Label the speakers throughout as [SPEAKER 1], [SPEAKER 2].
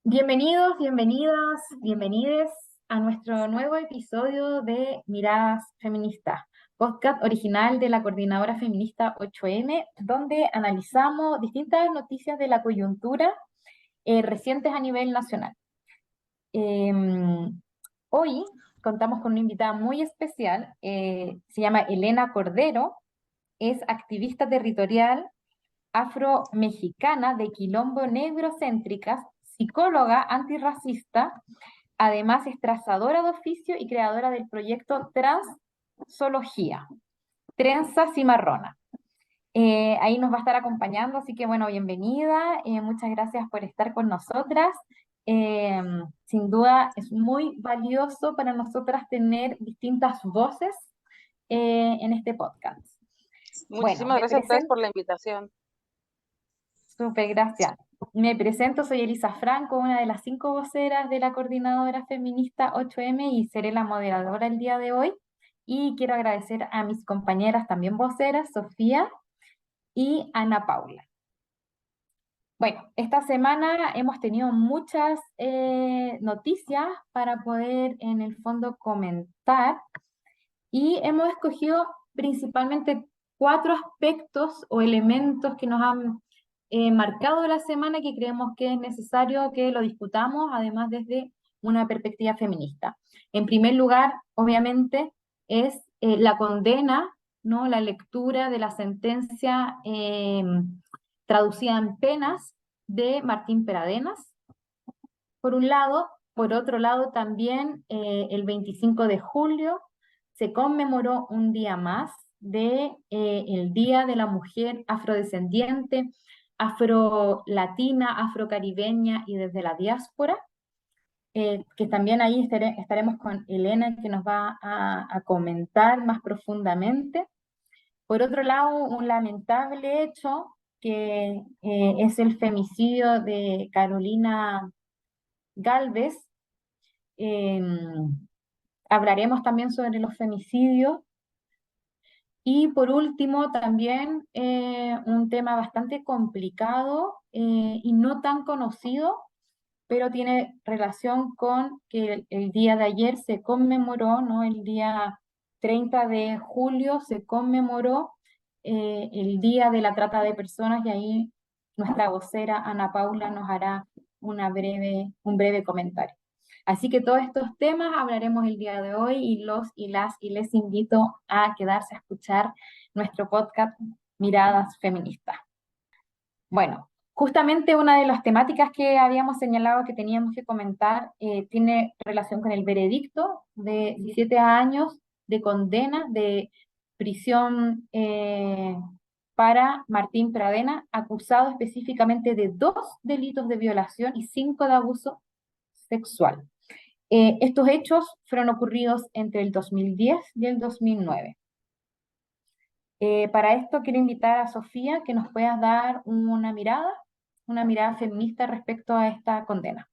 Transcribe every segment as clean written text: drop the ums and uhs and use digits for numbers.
[SPEAKER 1] Bienvenidos, bienvenidas, bienvenides a nuestro nuevo episodio de Miradas Feministas, podcast original de la Coordinadora Feminista 8M, donde analizamos distintas noticias de la coyuntura recientes a nivel nacional. Hoy contamos con una invitada muy especial, se llama Elena Cordero, es activista territorial afro-mexicana de Quilombo Negrocéntricas, psicóloga antirracista, además es trazadora de oficio y creadora del proyecto Transología, Trenza Cimarrona. Ahí nos va a estar acompañando, así que bueno, bienvenida, muchas gracias por estar con nosotras. Sin duda es muy valioso para nosotras tener distintas voces en este podcast. Bueno,
[SPEAKER 2] Muchísimas gracias a ustedes por la invitación.
[SPEAKER 1] Súper, gracias. Me presento, soy Elisa Franco, una de las 5 voceras de la Coordinadora Feminista 8M y seré la moderadora el día de hoy. Y quiero agradecer a mis compañeras también voceras, Sofía y Ana Paula. Bueno, esta semana hemos tenido muchas noticias para poder en el fondo comentar y hemos escogido principalmente 4 aspectos o elementos que nos han marcado la semana que creemos que es necesario que lo discutamos, además desde una perspectiva feminista. En primer lugar, obviamente, es la condena, ¿no? La lectura de la sentencia traducida en penas de Martín Peradenas, por un lado. Por otro lado, también el 25 de julio se conmemoró un día más de el Día de la Mujer Afrodescendiente, afrolatina, afrocaribeña y desde la diáspora, que también ahí estaremos con Elena, que nos va a comentar más profundamente. Por otro lado, un lamentable hecho que es el femicidio de Carolina Galvez. Hablaremos también sobre los femicidios. Y por último, también un tema bastante complicado y no tan conocido, pero tiene relación con que el día de ayer se conmemoró, ¿no? El día 30 de julio se conmemoró el Día de la Trata de Personas, y ahí nuestra vocera Ana Paula nos hará un breve comentario. Así que todos estos temas hablaremos el día de hoy y les invito a quedarse a escuchar nuestro podcast Miradas Feministas. Bueno, justamente una de las temáticas que habíamos señalado que teníamos que comentar tiene relación con el veredicto de 17 años de condena de prisión para Martín Pradena, acusado específicamente de 2 delitos de violación y 5 de abuso sexual. Estos hechos fueron ocurridos entre el 2010 y el 2009. Para esto quiero invitar a Sofía que nos puedas dar una mirada feminista respecto a esta condena.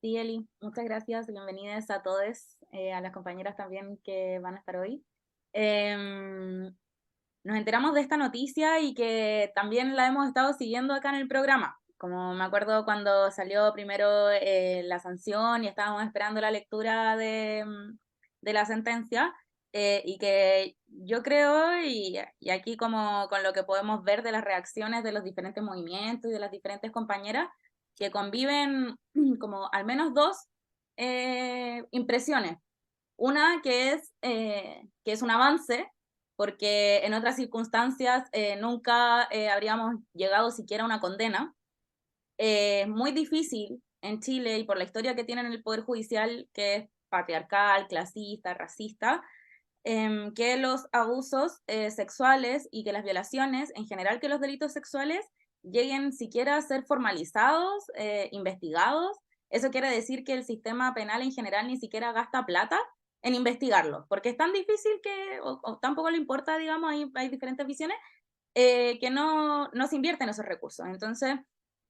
[SPEAKER 3] Sí, Eli, muchas gracias. Bienvenidas a todos, a las compañeras también que van a estar hoy. Nos enteramos de esta noticia y que también la hemos estado siguiendo acá en el programa. Como me acuerdo cuando salió primero la sanción y estábamos esperando la lectura de la sentencia, y que yo creo, y aquí como con lo que podemos ver de las reacciones de los diferentes movimientos y de las diferentes compañeras, que conviven como al menos 2 impresiones. Una que es un avance, porque en otras circunstancias nunca habríamos llegado siquiera a una condena. Es muy difícil en Chile, y por la historia que tienen el Poder Judicial, que es patriarcal, clasista, racista, que los abusos sexuales y que las violaciones, en general que los delitos sexuales, lleguen siquiera a ser formalizados, investigados. Eso quiere decir que el sistema penal en general ni siquiera gasta plata en investigarlo, porque es tan difícil que, o tampoco le importa, digamos, hay diferentes visiones, que no se invierten esos recursos. Entonces,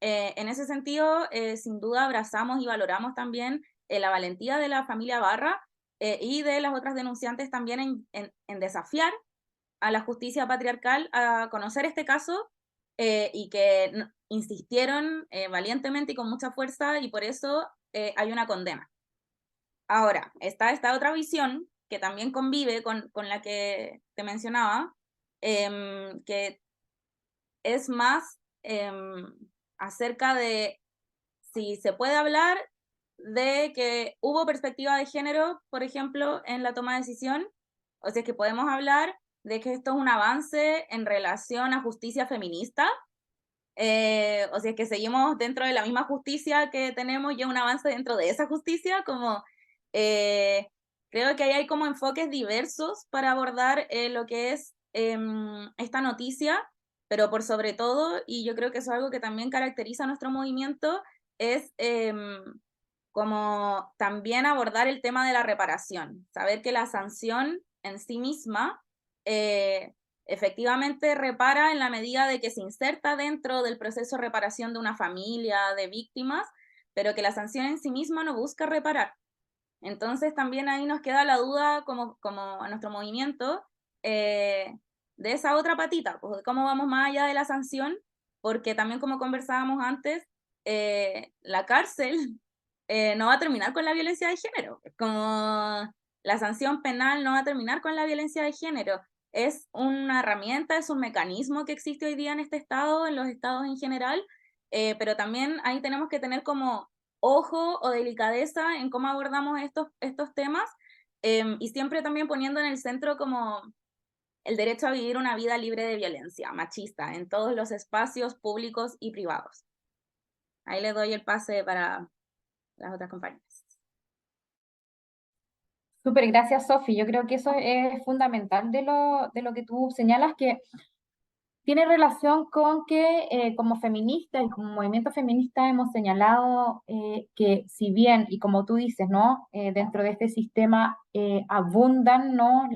[SPEAKER 3] en ese sentido, sin duda abrazamos y valoramos también la valentía de la familia Barra y de las otras denunciantes también en desafiar a la justicia patriarcal a conocer este caso y que insistieron valientemente y con mucha fuerza, y por eso hay una condena. Ahora, está esta otra visión que también convive con la que te mencionaba, que es más acerca de si se puede hablar de que hubo perspectiva de género, por ejemplo, en la toma de decisión, o sea, que podemos hablar de que esto es un avance en relación a justicia feminista, o sea, que seguimos dentro de la misma justicia que tenemos y un avance dentro de esa justicia, como eh, creo que ahí hay como enfoques diversos para abordar lo que es esta noticia, pero por sobre todo, y yo creo que eso es algo que también caracteriza a nuestro movimiento, es como también abordar el tema de la reparación, saber que la sanción en sí misma efectivamente repara en la medida de que se inserta dentro del proceso de reparación de una familia, de víctimas, pero que la sanción en sí misma no busca reparar. Entonces también ahí nos queda la duda como a nuestro movimiento de esa otra patita, pues, de cómo vamos más allá de la sanción, porque también como conversábamos antes, la cárcel no va a terminar con la violencia de género, como la sanción penal no va a terminar con la violencia de género. Es una herramienta, es un mecanismo que existe hoy día en este estado, en los estados en general, pero también ahí tenemos que tener como ojo o delicadeza en cómo abordamos estos temas, y siempre también poniendo en el centro como el derecho a vivir una vida libre de violencia machista en todos los espacios públicos y privados. Ahí le doy el pase para las otras compañeras.
[SPEAKER 1] Súper, gracias, Sofi. Yo creo que eso es fundamental de lo que tú señalas, que tiene relación con que como feministas y como movimiento feminista hemos señalado que si bien, y como tú dices, ¿no? Dentro de este sistema abundan, ¿no?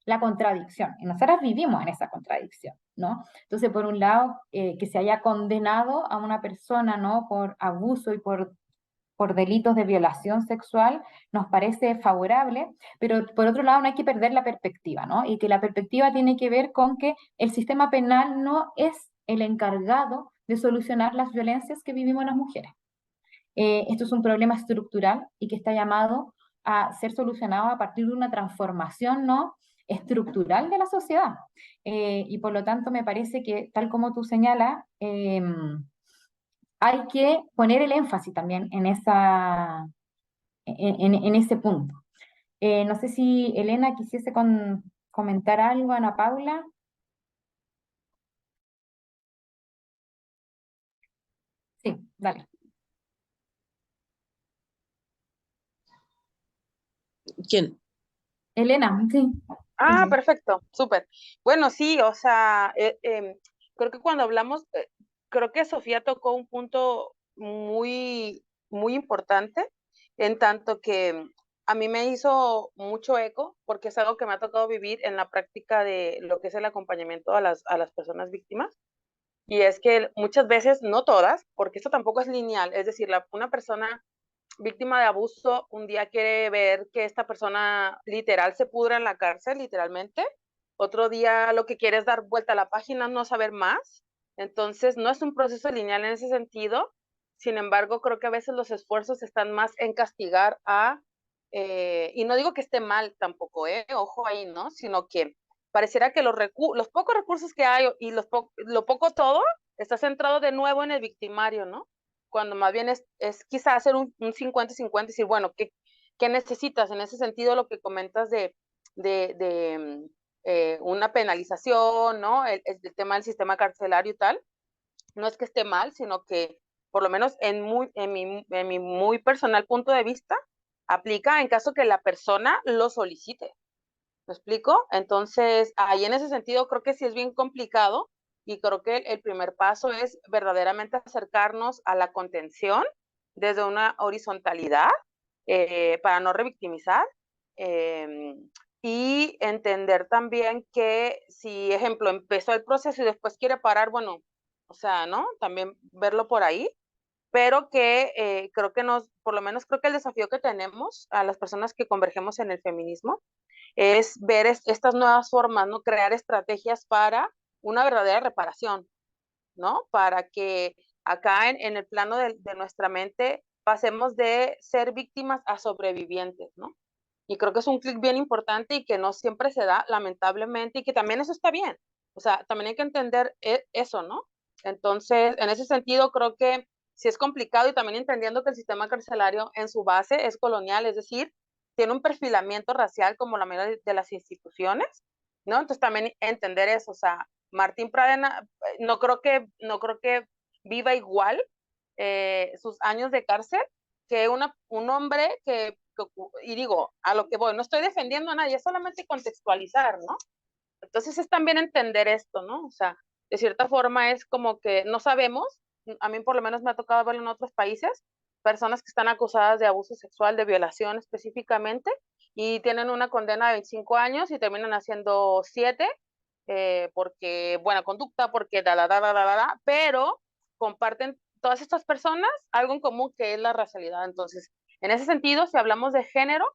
[SPEAKER 1] La contradicción. Y nosotras vivimos en esa contradicción, ¿no? Entonces, por un lado, que se haya condenado a una persona, ¿no? Por abuso y por delitos de violación sexual, nos parece favorable, pero por otro lado no hay que perder la perspectiva, ¿no? Y que la perspectiva tiene que ver con que el sistema penal no es el encargado de solucionar las violencias que vivimos las mujeres. Esto es un problema estructural y que está llamado a ser solucionado a partir de una transformación, ¿no? Estructural de la sociedad. Y por lo tanto me parece que, tal como tú señalas, hay que poner el énfasis también en, en ese punto. No sé si Elena quisiese comentar algo, Ana Paula. Sí, dale.
[SPEAKER 2] ¿Quién?
[SPEAKER 1] Elena, sí.
[SPEAKER 4] Ah, perfecto, súper. Bueno, sí, o sea, creo que cuando hablamos, creo que Sofía tocó un punto muy importante, en tanto que a mí me hizo mucho eco, porque es algo que me ha tocado vivir en la práctica de lo que es el acompañamiento a las personas víctimas. Y es que muchas veces, no todas, porque esto tampoco es lineal, es decir, una persona víctima de abuso un día quiere ver que esta persona literal se pudra en la cárcel, literalmente. Otro día lo que quiere es dar vuelta a la página, no saber más. Entonces, no es un proceso lineal en ese sentido. Sin embargo, creo que a veces los esfuerzos están más en castigar y no digo que esté mal tampoco, ojo ahí, ¿no? Sino que pareciera que los pocos recursos que hay y lo poco todo está centrado de nuevo en el victimario, ¿no? Cuando más bien es quizá hacer un 50-50 y decir, bueno, ¿qué necesitas? En ese sentido, lo que comentas de una penalización, ¿no? El tema del sistema carcelario y tal, no es que esté mal, sino que por lo menos en mi muy personal punto de vista, aplica en caso que la persona lo solicite. ¿Me explico? Entonces, ahí en ese sentido creo que sí es bien complicado y creo que el primer paso es verdaderamente acercarnos a la contención desde una horizontalidad para no revictimizar eh, y entender también que si, ejemplo, empezó el proceso y después quiere parar, bueno, o sea, ¿no? También verlo por ahí, pero que creo que por lo menos creo que el desafío que tenemos a las personas que convergemos en el feminismo es ver estas nuevas formas, ¿no? Crear estrategias para una verdadera reparación, ¿no? Para que acá en el plano de nuestra mente pasemos de ser víctimas a sobrevivientes, ¿no? Y creo que es un clic bien importante y que no siempre se da, lamentablemente, y que también eso está bien. O sea, también hay que entender eso, ¿no? Entonces, en ese sentido, creo que sí es complicado y también entendiendo que el sistema carcelario en su base es colonial, es decir, tiene un perfilamiento racial como la mayoría de las instituciones, ¿no? Entonces también entender eso, o sea, Martín Pradena no creo que viva igual sus años de cárcel que un hombre y digo, a lo que voy, no estoy defendiendo a nadie, es solamente contextualizar, ¿no? Entonces es también entender esto, ¿no? O sea, de cierta forma es como que no sabemos, a mí por lo menos me ha tocado verlo en otros países, personas que están acusadas de abuso sexual, de violación específicamente, y tienen una condena de 25 años y terminan haciendo 7 porque buena conducta, porque pero comparten todas estas personas algo en común que es la racialidad. Entonces, en ese sentido, si hablamos de género,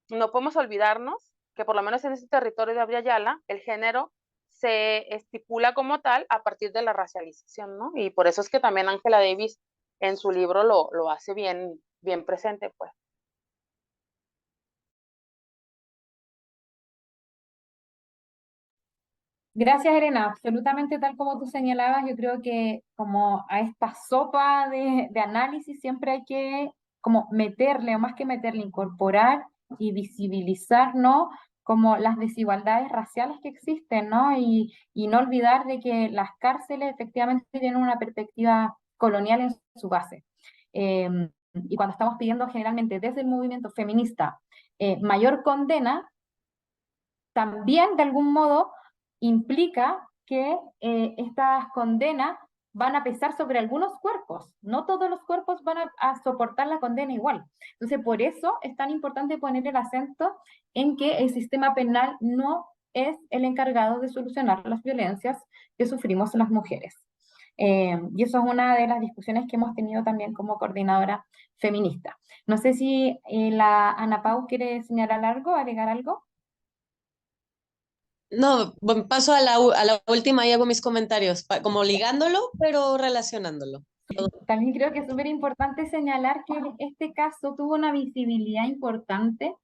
[SPEAKER 4] no podemos olvidarnos que por lo menos en este territorio de Abya Yala, el género se estipula como tal a partir de la racialización, ¿no? Y por eso es que también Angela Davis en su libro lo hace bien, bien presente, pues.
[SPEAKER 1] Gracias, Elena. Absolutamente tal como tú señalabas, yo creo que como a esta sopa de análisis siempre hay que como meterle, o más que meterle, incorporar y visibilizar, ¿no? Como las desigualdades raciales que existen, ¿no? Y no olvidar de que las cárceles efectivamente tienen una perspectiva colonial en su base. Y cuando estamos pidiendo generalmente desde el movimiento feminista mayor condena, también de algún modo implica que estas condenas van a pesar sobre algunos cuerpos. No todos los cuerpos van a soportar la condena igual. Entonces, por eso es tan importante poner el acento en que el sistema penal no es el encargado de solucionar las violencias que sufrimos las mujeres. Y eso es una de las discusiones que hemos tenido también como coordinadora feminista. No sé si la Ana Pau quiere señalar algo, agregar algo.
[SPEAKER 2] No, bueno, paso a la última y hago mis comentarios, como ligándolo, pero relacionándolo.
[SPEAKER 1] También creo que es súper importante señalar que este caso tuvo una visibilidad importante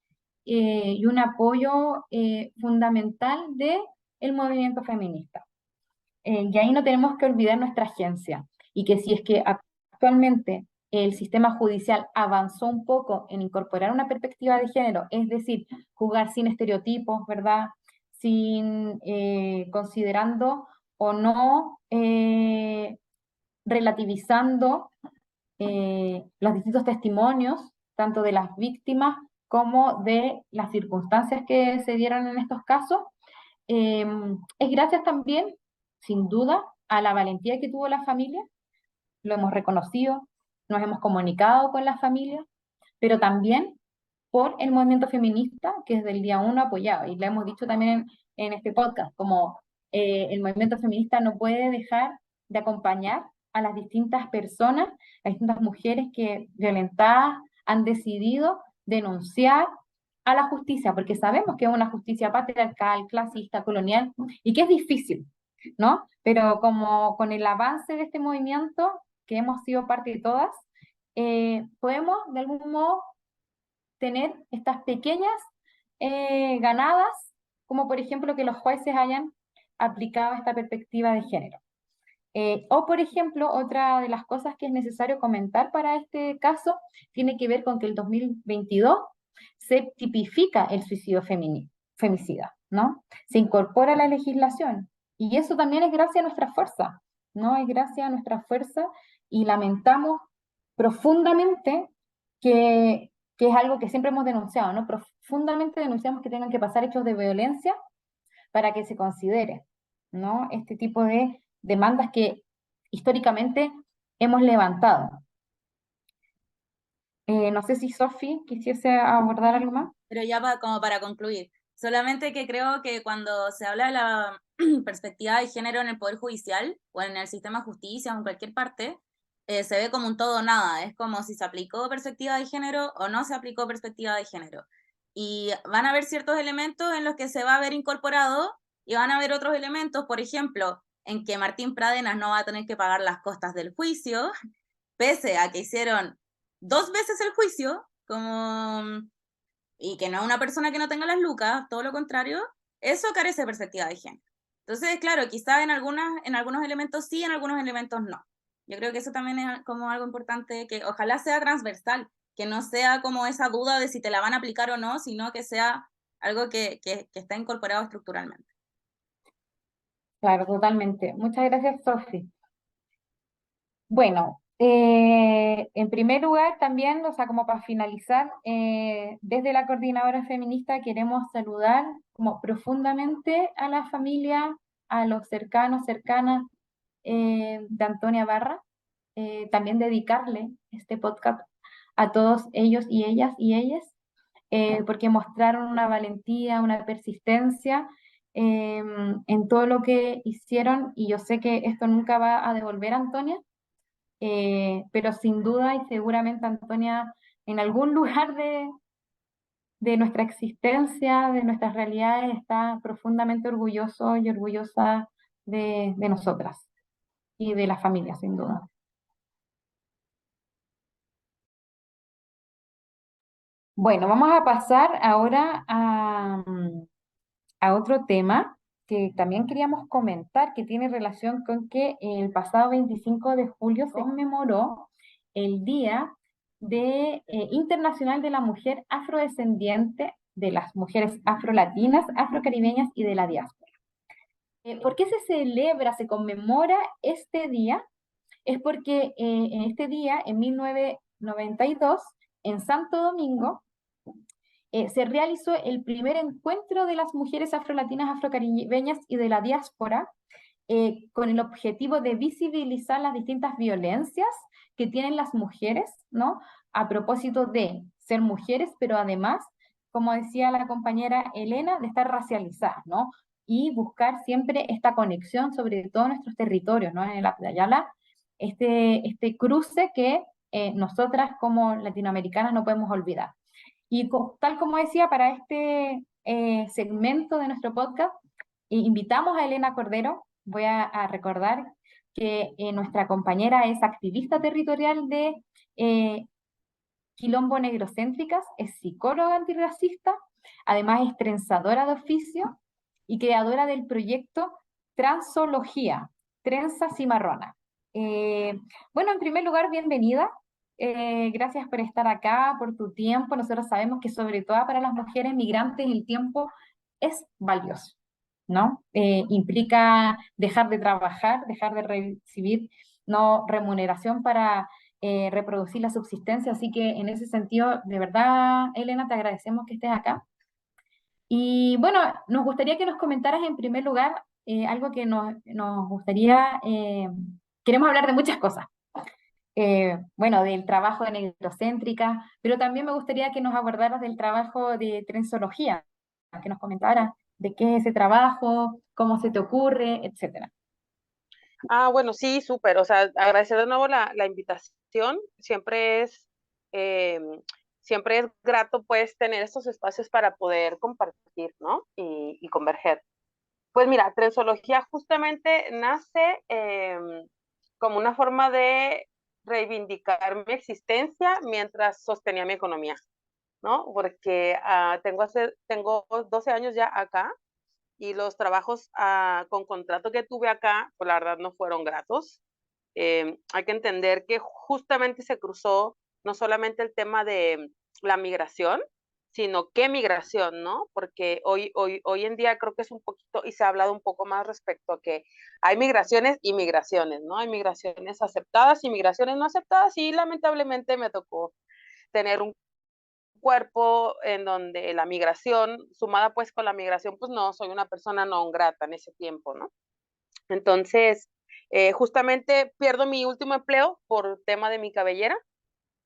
[SPEAKER 1] y un apoyo fundamental del movimiento feminista. Y ahí no tenemos que olvidar nuestra agencia y que si es que actualmente el sistema judicial avanzó un poco en incorporar una perspectiva de género, es decir, jugar sin estereotipos, ¿verdad? Sin considerando o no relativizando los distintos testimonios, tanto de las víctimas como de las circunstancias que se dieron en estos casos. Eh, es gracias también, sin duda, a la valentía que tuvo la familia, lo hemos reconocido, nos hemos comunicado con las familias, pero también por el movimiento feminista que desde el día uno apoyaba, y le hemos dicho también en este podcast, como el movimiento feminista no puede dejar de acompañar a las distintas personas, a las distintas mujeres que violentadas han decidido denunciar a la justicia, porque sabemos que es una justicia patriarcal, clasista, colonial, y que es difícil, ¿no? Pero como con el avance de este movimiento, que hemos sido parte de todas, podemos de algún modo tener estas pequeñas ganadas, como por ejemplo que los jueces hayan aplicado esta perspectiva de género. O por ejemplo, otra de las cosas que es necesario comentar para este caso tiene que ver con que el 2022 se tipifica el suicidio femicida, ¿no? Se incorpora a la legislación y eso también es gracias a nuestra fuerza, ¿no? Es gracias a nuestra fuerza y lamentamos profundamente que es algo que siempre hemos denunciado, ¿no? Profundamente denunciamos que tengan que pasar hechos de violencia para que se considere, ¿no? Este tipo de demandas que históricamente hemos levantado. No sé si Sofi quisiese abordar algo más.
[SPEAKER 3] Pero ya como para concluir, solamente que creo que cuando se habla de la perspectiva de género en el Poder Judicial o en el sistema de justicia o en cualquier parte, se ve como un todo o nada, es como si se aplicó perspectiva de género o no se aplicó perspectiva de género. Y van a haber ciertos elementos en los que se va a ver incorporado y van a haber otros elementos, por ejemplo, en que Martín Pradenas no va a tener que pagar las costas del juicio, pese a que hicieron 2 veces el juicio, y que no es una persona que no tenga las lucas, todo lo contrario, eso carece de perspectiva de género. Entonces, claro, quizás en algunos elementos sí, en algunos elementos no. Yo creo que eso también es como algo importante, que ojalá sea transversal, que no sea como esa duda de si te la van a aplicar o no, sino que sea algo que está incorporado estructuralmente.
[SPEAKER 1] Claro, totalmente. Muchas gracias, Sofi. Bueno, en primer lugar también, o sea, como para finalizar, desde la Coordinadora Feminista queremos saludar como profundamente a la familia, a los cercanos, cercanas de Antonia Barra, también dedicarle este podcast a todos ellos y ellas y ellas, porque mostraron una valentía, una persistencia en todo lo que hicieron, y yo sé que esto nunca va a devolver a Antonia, pero sin duda y seguramente Antonia en algún lugar de nuestra existencia, de nuestras realidades, está profundamente orgulloso y orgullosa de nosotras y de la familia, sin duda. Bueno, vamos a pasar ahora a otro tema que también queríamos comentar, que tiene relación con que el pasado 25 de julio se conmemoró el Día Internacional de la Mujer Afrodescendiente, de las mujeres afrolatinas, afrocaribeñas y de la diáspora. ¿Por qué se celebra, se conmemora este día? Es porque en este día, en 1992, en Santo Domingo, se realizó el primer encuentro de las mujeres afrolatinas, afrocaribeñas y de la diáspora, con el objetivo de visibilizar las distintas violencias que tienen las mujeres, ¿no? A propósito de ser mujeres, pero además, como decía la compañera Elena, de estar racializadas, ¿no? Y buscar siempre esta conexión, sobre todo en nuestros territorios, ¿no? En el Ayala, este cruce que nosotras como latinoamericanas no podemos olvidar. Y tal como decía, para este segmento de nuestro podcast, invitamos a Elena Cordero. Voy a recordar que nuestra compañera es activista territorial de Quilombo Negrocéntricas, es psicóloga antirracista, además es trenzadora de oficio y creadora del proyecto Transología, Trenza Cimarrona. Bueno, en primer lugar, bienvenida. Gracias por estar acá, por tu tiempo. Nosotros sabemos que sobre todo para las mujeres migrantes el tiempo es valioso, ¿no? Implica dejar de trabajar, dejar de recibir no remuneración para reproducir la subsistencia, así que en ese sentido, de verdad, Elena, te agradecemos que estés acá. Y bueno, nos gustaría que nos comentaras en primer lugar algo que nos gustaría, queremos hablar de muchas cosas. Bueno, del trabajo de Negrocéntrica, pero también me gustaría que nos abordaras del trabajo de Trenzología, que nos comentaras de qué es ese trabajo, cómo se te ocurre, etcétera.
[SPEAKER 4] Bueno, sí, súper. O sea, agradecer de nuevo la invitación. Siempre es grato, pues, tener estos espacios para poder compartir, ¿no? Y converger. Pues mira, Trensología justamente nace como una forma de reivindicar mi existencia mientras sostenía mi economía, ¿no? Porque tengo 12 años ya acá, y los trabajos con contrato que tuve acá, pues la verdad no fueron gratos. Hay que entender que justamente se cruzó no solamente el tema de la migración, sino qué migración, ¿no? Porque hoy en día creo que es un poquito, y se ha hablado un poco más respecto a que hay migraciones y migraciones, ¿no? Hay migraciones aceptadas y migraciones no aceptadas, y lamentablemente me tocó tener un cuerpo en donde la migración, sumada pues con la migración, pues no, soy una persona no grata en ese tiempo, ¿no? Entonces, justamente pierdo mi último empleo por tema de mi cabellera,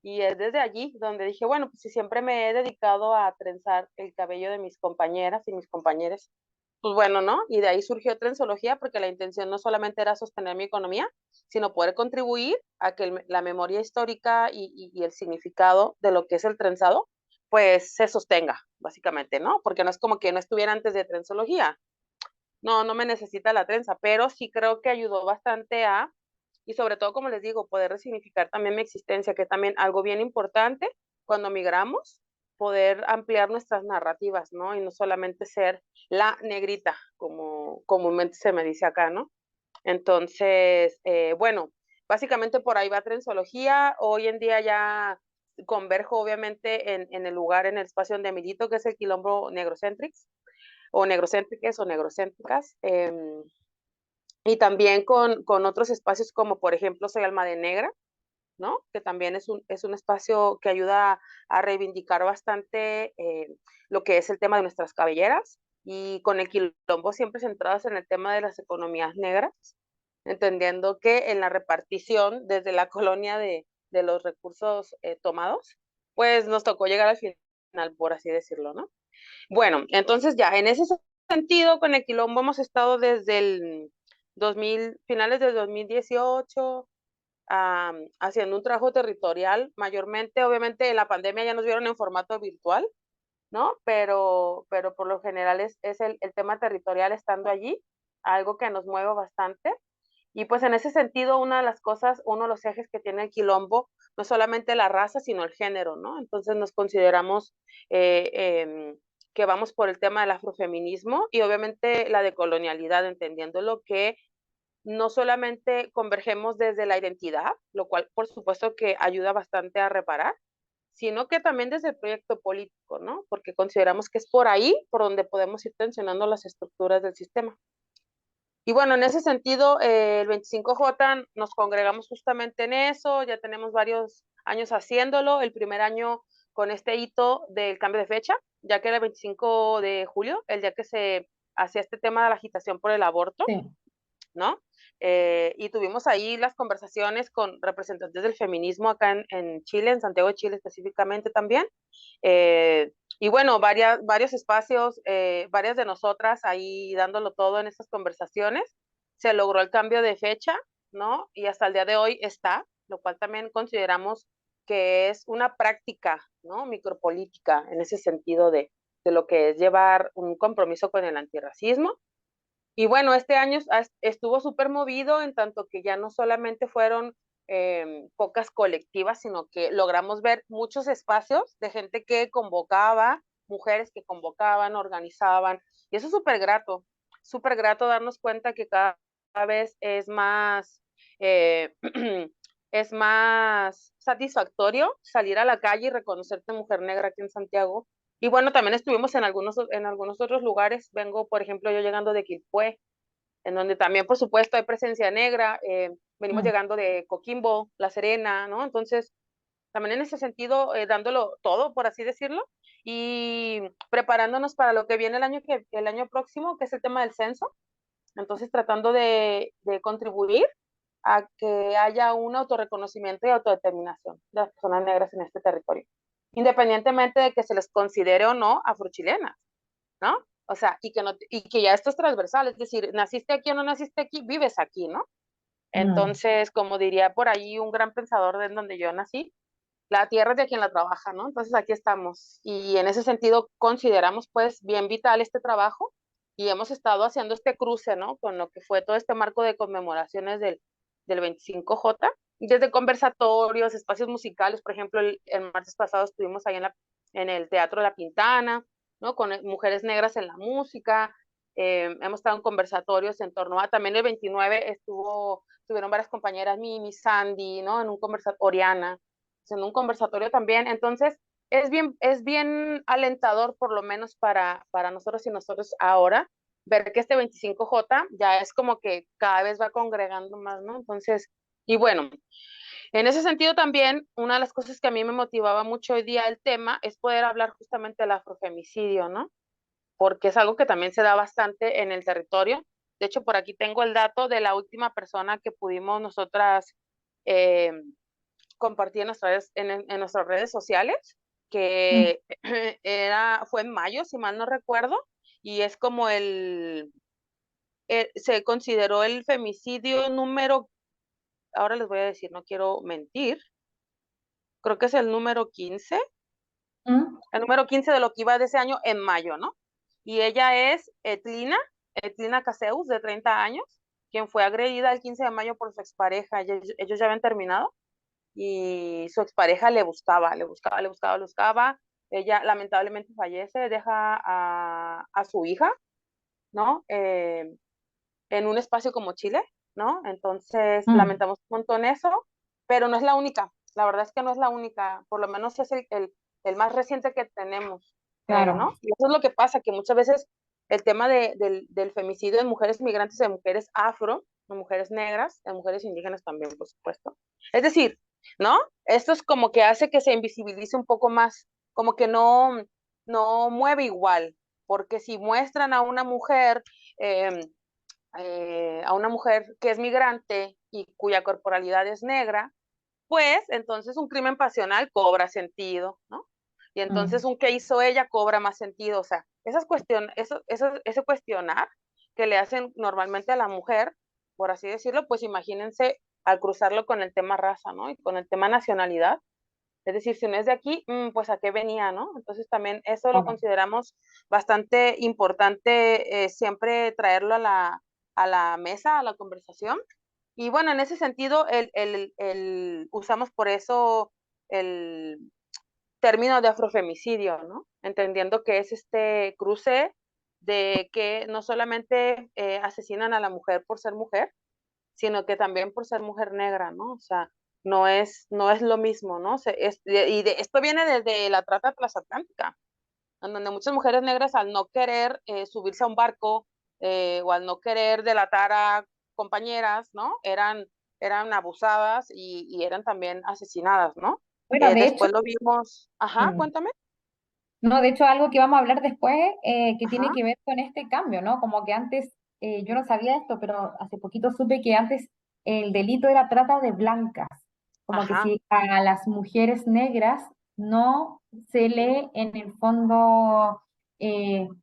[SPEAKER 4] y es desde allí donde dije, bueno, pues si siempre me he dedicado a trenzar el cabello de mis compañeras y mis compañeros, pues bueno, ¿no? Y de ahí surgió Trenzología, porque la intención no solamente era sostener mi economía, sino poder contribuir a que la memoria histórica y el significado de lo que es el trenzado, pues se sostenga, básicamente, ¿no? Porque no es como que no estuviera antes de Trenzología. no me necesita la trenza, pero sí creo que ayudó bastante y sobre todo, como les digo, poder resignificar también mi existencia, que también algo bien importante cuando migramos, poder ampliar nuestras narrativas, ¿no? Y no solamente ser la negrita, como comúnmente se me dice acá, ¿no? Entonces, bueno, básicamente por ahí va trenzología. Hoy en día ya converjo obviamente en el lugar, en el espacio donde milito, que es el Quilombo Negrocentrics, o negrocéntricas o negrocéntricas. Y también con otros espacios como por ejemplo Soy Alma de Negra, ¿no? Que también es un espacio que ayuda a reivindicar bastante lo que es el tema de nuestras cabelleras y con el quilombo siempre centrados en el tema de las economías negras, entendiendo que en la repartición desde la colonia de los recursos tomados, pues nos tocó llegar al final, por así decirlo, ¿no? Bueno, entonces ya, en ese sentido, con el quilombo hemos estado desde el 2000, finales del 2018, haciendo un trabajo territorial, mayormente, obviamente en la pandemia ya nos vieron en formato virtual, ¿no? Pero por lo general es el tema territorial estando allí, algo que nos mueve bastante. Y pues en ese sentido, una de las cosas, uno de los ejes que tiene el quilombo, no solamente la raza, sino el género, ¿no? Entonces nos consideramos que vamos por el tema del afrofeminismo y obviamente la decolonialidad, entendiendo lo que no solamente convergemos desde la identidad, lo cual por supuesto que ayuda bastante a reparar, sino que también desde el proyecto político, ¿no? Porque consideramos que es por ahí por donde podemos ir tensionando las estructuras del sistema. Y bueno, en ese sentido, el 25J nos congregamos justamente en eso, ya tenemos varios años haciéndolo, el primer año con este hito del cambio de fecha, ya que era el 25 de julio, el día que se hacía este tema de la agitación por el aborto,
[SPEAKER 1] Sí.
[SPEAKER 4] ¿no? Y tuvimos ahí las conversaciones con representantes del feminismo acá en Chile, en Santiago de Chile específicamente también. Y bueno, varios espacios, varias de nosotras ahí dándolo todo en estas conversaciones. Se logró el cambio de fecha, ¿no? Y hasta el día de hoy está, lo cual también consideramos que es una práctica, ¿no? Micropolítica en ese sentido de lo que es llevar un compromiso con el antirracismo. Y bueno, este año estuvo súper movido en tanto que ya no solamente fueron pocas colectivas, sino que logramos ver muchos espacios de gente que convocaba, mujeres que convocaban, organizaban, y eso es súper grato darnos cuenta que cada vez es más satisfactorio salir a la calle y reconocerte mujer negra aquí en Santiago. Y bueno, también estuvimos en algunos otros lugares. Vengo, por ejemplo, yo llegando de Quilpué, en donde también, por supuesto, hay presencia negra. Venimos llegando de Coquimbo, La Serena, ¿no? Entonces, también en ese sentido, dándolo todo, por así decirlo, y preparándonos para lo que viene el año próximo, que es el tema del censo. Entonces, tratando de contribuir a que haya un autorreconocimiento y autodeterminación de las personas negras en este territorio, independientemente de que se les considere o no afrochilenas, ¿no? O sea, y que ya esto es transversal, es decir, naciste aquí o no naciste aquí, vives aquí, ¿no? Entonces, como diría por ahí un gran pensador de donde yo nací, la tierra es de quien la trabaja, ¿no? Entonces aquí estamos. Y en ese sentido consideramos pues bien vital este trabajo y hemos estado haciendo este cruce, ¿no? Con lo que fue todo este marco de conmemoraciones del 25J, desde conversatorios, espacios musicales, por ejemplo, el martes pasado estuvimos ahí en el Teatro La Pintana, ¿no? Con mujeres negras en la música, hemos estado en conversatorios en torno a, también el 29 estuvieron varias compañeras, Mimi, Sandy, ¿no? En un conversatorio, Oriana, en un conversatorio también. Entonces, es bien alentador, por lo menos para nosotros y nosotros ahora, ver que este 25J ya es como que cada vez va congregando más, ¿no? Entonces, y bueno, en ese sentido también, una de las cosas que a mí me motivaba mucho hoy día el tema es poder hablar justamente del afrofemicidio, ¿no? Porque es algo que también se da bastante en el territorio. De hecho, por aquí tengo el dato de la última persona que pudimos nosotras eh, compartí en nuestras redes sociales, que fue en mayo, si mal no recuerdo, y es como se consideró el femicidio número, ahora les voy a decir, no quiero mentir, creo que es el número 15, el número 15 de lo que iba de ese año en mayo, ¿no? Y ella es Etlina Etlina Caseus, de 30 años, quien fue agredida el 15 de mayo por su expareja. Ellos ya habían terminado y su expareja le buscaba, le buscaba, le buscaba, le buscaba. Ella lamentablemente fallece, deja a su hija, ¿no? En un espacio como Chile, ¿no? Entonces,
[SPEAKER 1] Mm,
[SPEAKER 4] lamentamos un montón eso, pero no es la única. La verdad es que no es la única, por lo menos es el más reciente que tenemos,
[SPEAKER 1] claro.
[SPEAKER 4] ¿no? Y eso es lo que pasa, que muchas veces el tema del femicidio en mujeres migrantes, en mujeres afro, en mujeres negras, en mujeres indígenas también, por supuesto. Es decir, ¿no? Esto es como que hace que se invisibilice un poco más, como que no mueve igual, porque si muestran eh, a una mujer que es migrante y cuya corporalidad es negra, pues entonces un crimen pasional cobra sentido, ¿no? Y entonces
[SPEAKER 1] Mm,
[SPEAKER 4] un que hizo ella cobra más sentido. O sea, ese cuestionar que le hacen normalmente a la mujer, por así decirlo, pues imagínense al cruzarlo con el tema raza, ¿no? Y con el tema nacionalidad. Es decir, si no es de aquí, pues a qué venía, ¿no? Entonces también eso lo
[SPEAKER 1] claro.
[SPEAKER 4] consideramos bastante importante, siempre traerlo a la mesa, a la conversación. Y bueno, en ese sentido, usamos por eso el término de afrofemicidio, ¿no? Entendiendo que es este cruce de que no solamente asesinan a la mujer por ser mujer, sino que también por ser mujer negra, ¿no? O sea, no es lo mismo, ¿no? Esto viene desde la trata transatlántica, en donde muchas mujeres negras al no querer subirse a un barco o al no querer delatar a compañeras, ¿no? Eran abusadas y eran también asesinadas, ¿no?
[SPEAKER 1] Bueno, de hecho,
[SPEAKER 4] Después lo vimos, ajá,
[SPEAKER 1] mm,
[SPEAKER 4] cuéntame,
[SPEAKER 1] no, de hecho algo que vamos a hablar después que
[SPEAKER 4] ajá,
[SPEAKER 1] tiene que ver con este cambio, ¿no? Como que antes, yo no sabía esto, pero hace poquito supe que antes el delito era trata de blancas, como que
[SPEAKER 4] ajá,
[SPEAKER 1] si a las mujeres negras no se le en el fondo,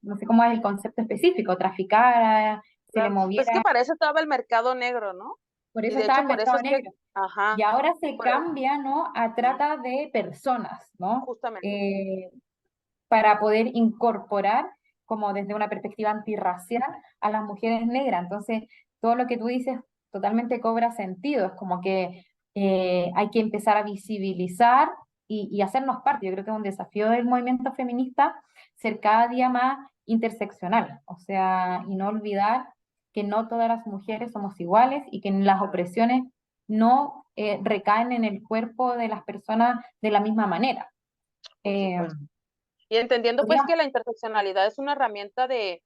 [SPEAKER 1] no sé cómo es el concepto específico, traficara, se le
[SPEAKER 4] claro. Pues es que
[SPEAKER 1] moviera,
[SPEAKER 4] para eso estaba el mercado negro, ¿no?
[SPEAKER 1] por
[SPEAKER 4] Y
[SPEAKER 1] eso
[SPEAKER 4] de
[SPEAKER 1] estaba
[SPEAKER 4] hecho
[SPEAKER 1] el
[SPEAKER 4] por eso
[SPEAKER 1] mercado
[SPEAKER 4] es que,
[SPEAKER 1] negro.
[SPEAKER 4] ajá,
[SPEAKER 1] Y ahora se
[SPEAKER 4] por-
[SPEAKER 1] cambia, ¿no? A
[SPEAKER 4] ujú,
[SPEAKER 1] trata de personas, ¿no?
[SPEAKER 4] justamente.
[SPEAKER 1] Eh, para poder incorporar como desde una perspectiva antirracial a las mujeres negras. Entonces, todo lo que tú dices totalmente cobra sentido, es como que hay que empezar a visibilizar y hacernos parte. Yo creo que es un desafío del movimiento feminista ser cada día más interseccional, o sea, y no olvidar que no todas las mujeres somos iguales y que las
[SPEAKER 4] Claro,
[SPEAKER 1] opresiones no recaen en el cuerpo de las personas de la misma manera.
[SPEAKER 4] por
[SPEAKER 1] Eh,
[SPEAKER 4] supuesto. Y entendiendo pues
[SPEAKER 1] podríamos,
[SPEAKER 4] que la interseccionalidad es una herramienta de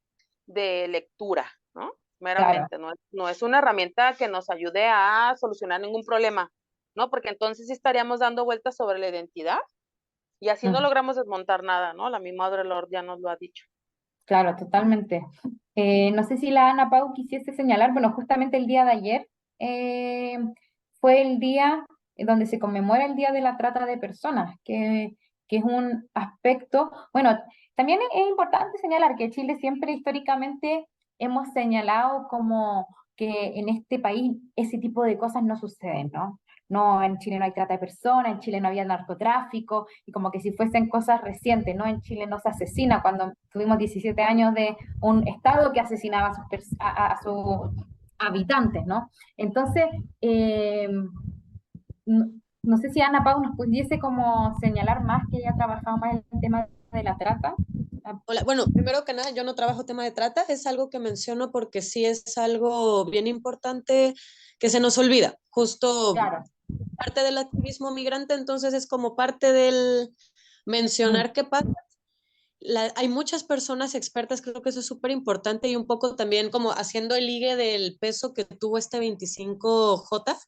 [SPEAKER 4] lectura, ¿no?
[SPEAKER 1] claro.
[SPEAKER 4] Meramente, no es una herramienta que nos ayude a solucionar ningún problema, ¿no? Porque entonces sí estaríamos dando vueltas sobre la identidad y así no
[SPEAKER 1] Mm,
[SPEAKER 4] logramos desmontar nada, ¿no? La misma Audre Lorde ya nos lo ha dicho.
[SPEAKER 1] claro, totalmente. No sé si la Ana Pau quisiese señalar, bueno, justamente el día de ayer eh, fue el día donde se conmemora el Día de la Trata de Personas, que es un aspecto, bueno, también es importante señalar que Chile siempre históricamente hemos señalado como que en este país ese tipo de cosas no suceden, ¿no? No, en Chile no hay trata de personas, en Chile no había narcotráfico, y como que si fuesen cosas recientes, ¿no? En Chile no se asesina cuando tuvimos 17 años de un Estado que asesinaba a sus habitantes, ¿no? Entonces, no, no sé si Ana Pau nos pudiese como señalar más que ella ha trabajado más en el tema de la trata. Ah,
[SPEAKER 2] Hola, bueno, primero que nada, yo no trabajo tema de trata, es algo que menciono porque sí es algo bien importante que se nos olvida. Justo
[SPEAKER 1] claro.
[SPEAKER 2] parte del activismo migrante, entonces es como parte del
[SPEAKER 1] Mm,
[SPEAKER 2] mencionar qué pasa. Hay muchas personas expertas, creo que eso es súper importante y un poco también como haciendo el ligue del peso que tuvo este 25J,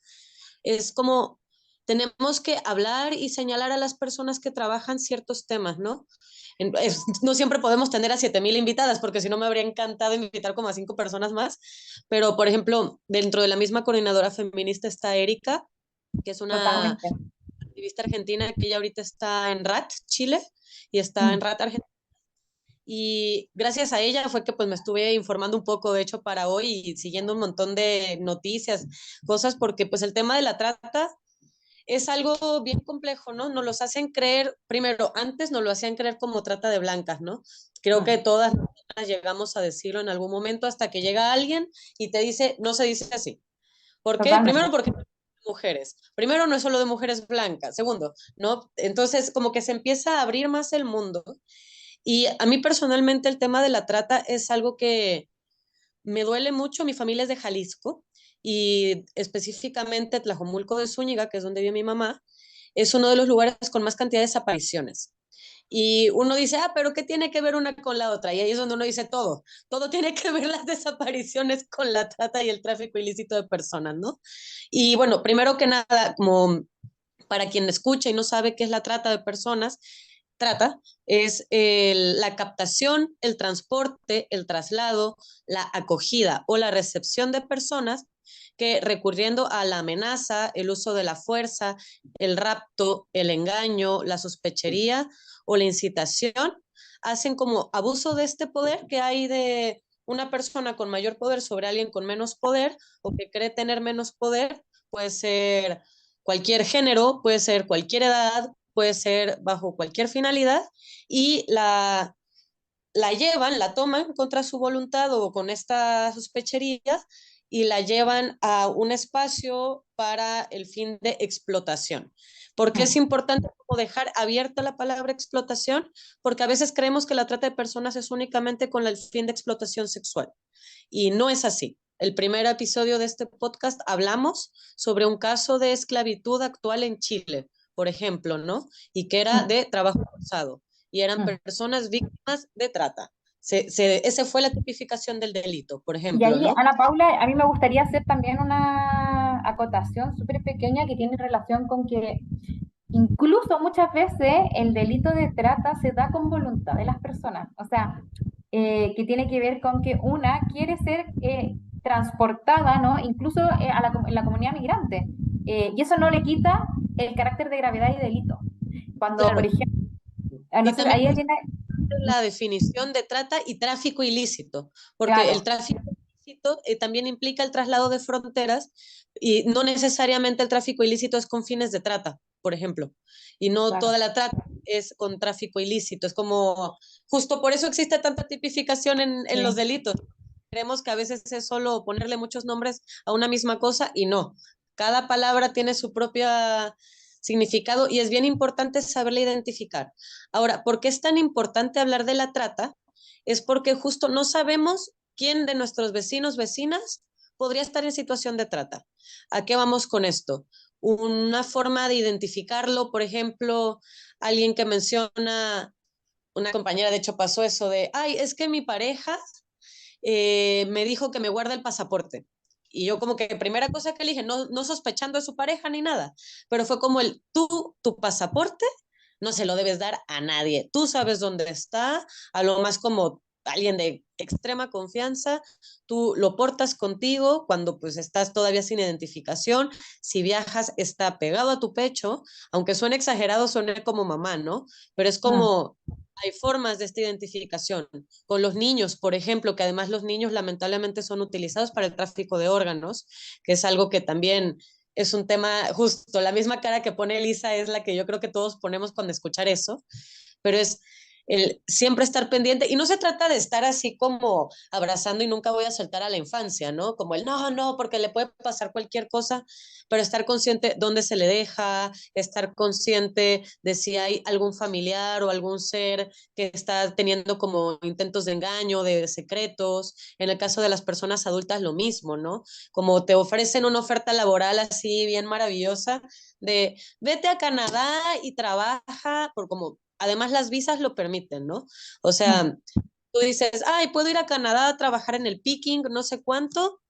[SPEAKER 2] es como tenemos que hablar y señalar a las personas que trabajan ciertos temas, ¿no? No siempre podemos tener a 7,000 invitadas, porque si no me habría encantado invitar como a 5 personas más, pero por ejemplo, dentro de la misma coordinadora feminista está Erika, que es una
[SPEAKER 1] totalmente.
[SPEAKER 2] activista argentina que ella ahorita está en RAT, Chile, y está en
[SPEAKER 1] Mm,
[SPEAKER 2] RAT Argentina. Y gracias a ella fue que pues me estuve informando un poco, de hecho, para hoy y siguiendo un montón de noticias, cosas, porque pues el tema de la trata es algo bien complejo, ¿no? Nos los hacen creer, primero, antes nos lo hacían creer como trata de blancas, ¿no? Creo que todas llegamos a decirlo en algún momento hasta que llega alguien y te dice, no se dice así. ¿Por qué?
[SPEAKER 1] Totalmente.
[SPEAKER 2] Primero porque mujeres. Primero, no es solo de mujeres blancas. Segundo, ¿no? Entonces, como que se empieza a abrir más el mundo. Y a mí personalmente el tema de la trata es algo que me duele mucho. Mi familia es de Jalisco y específicamente Tlajomulco de Zúñiga, que es donde vive mi mamá, es uno de los lugares con más cantidad de desapariciones. Y uno dice, ah, pero ¿qué tiene que ver una con la otra? Y ahí es donde uno dice todo. Todo tiene que ver las desapariciones con la trata y el tráfico ilícito de personas, ¿no? Y bueno, primero que nada, como para quien escucha y no sabe qué es la trata de personas, trata es la captación, el transporte, el traslado, la acogida o la recepción de personas que recurriendo a la amenaza, el uso de la fuerza, el rapto, el engaño, la sospechería o la incitación, hacen como abuso de este poder que hay de una persona con mayor poder sobre alguien con menos poder o que cree tener menos poder, puede ser cualquier género, puede ser cualquier edad, puede ser bajo cualquier finalidad y la llevan, la toman contra su voluntad o con esta sospechería y la llevan a un espacio para el fin de explotación. ¿Por qué es importante como dejar abierta la palabra explotación? Porque a veces creemos que la trata de personas es únicamente con el fin de explotación sexual y no es así. El primer episodio de este podcast hablamos sobre un caso de esclavitud actual en Chile, por ejemplo, ¿no? Y que era de trabajo forzado y eran personas víctimas de trata. Esa fue la tipificación del delito, por
[SPEAKER 1] Y
[SPEAKER 2] ejemplo,
[SPEAKER 1] ahí,
[SPEAKER 2] ¿no?
[SPEAKER 1] Ana Paula, a mí me gustaría hacer también una acotación súper pequeña que tiene relación con que incluso muchas veces el delito de trata se da con voluntad de las personas, o sea, que tiene que ver con que una quiere ser transportada, ¿no? Incluso en la comunidad migrante, y eso no le quita el carácter de gravedad y delito. Cuando, por
[SPEAKER 2] Claro.
[SPEAKER 1] ejemplo, no
[SPEAKER 2] Y
[SPEAKER 1] sé,
[SPEAKER 2] también
[SPEAKER 1] ahí tiene,
[SPEAKER 2] la definición de trata y tráfico ilícito, porque el
[SPEAKER 1] claro,
[SPEAKER 2] tráfico ilícito también implica el traslado de fronteras y no necesariamente el tráfico ilícito es con fines de trata, por ejemplo, y no
[SPEAKER 1] claro.
[SPEAKER 2] toda la trata es con tráfico ilícito, es como, justo por eso existe tanta tipificación en los
[SPEAKER 1] Sí.
[SPEAKER 2] delitos. Creemos que a veces es solo ponerle muchos nombres a una misma cosa y no. Cada palabra tiene su propia significado y es bien importante saberla identificar. Ahora, ¿por qué es tan importante hablar de la trata? Es porque justo no sabemos quién de nuestros vecinos, vecinas, podría estar en situación de trata. ¿A qué vamos con esto? Una forma de identificarlo, por ejemplo, alguien que menciona, una compañera de hecho pasó eso de, ay, es que mi pareja me dijo que me guarda el pasaporte. Y yo como que primera cosa que le dije, no, no sospechando de su pareja ni nada, pero fue como tu pasaporte no se lo debes dar a nadie. Tú sabes dónde está, a lo más como alguien de extrema confianza, tú lo portas contigo cuando pues estás todavía sin identificación, si viajas está pegado a tu pecho, aunque suene exagerado, suene como mamá, ¿no? Pero es
[SPEAKER 1] Mm.
[SPEAKER 2] como hay formas de esta identificación. Con los niños, por ejemplo, que además los niños lamentablemente son utilizados para el tráfico de órganos, que es algo que también es un tema, justo la misma cara que pone Elisa es la que yo creo que todos ponemos cuando escuchar eso, pero es el siempre estar pendiente y no se trata de estar así como abrazando y nunca voy a soltar a la infancia, ¿no? Como el no, no, porque le puede pasar cualquier cosa, pero estar consciente dónde se le deja, estar consciente de si hay algún familiar o algún ser que está teniendo como intentos de engaño, de secretos. En el caso de las personas adultas, lo mismo, ¿no? Como te ofrecen una oferta laboral así bien maravillosa de vete a Canadá y trabaja, por como además las visas lo permiten, ¿no? O
[SPEAKER 1] Mm.
[SPEAKER 2] sea, tú dices, ay, puedo ir a Canadá a trabajar en el picking, no sé cuánto,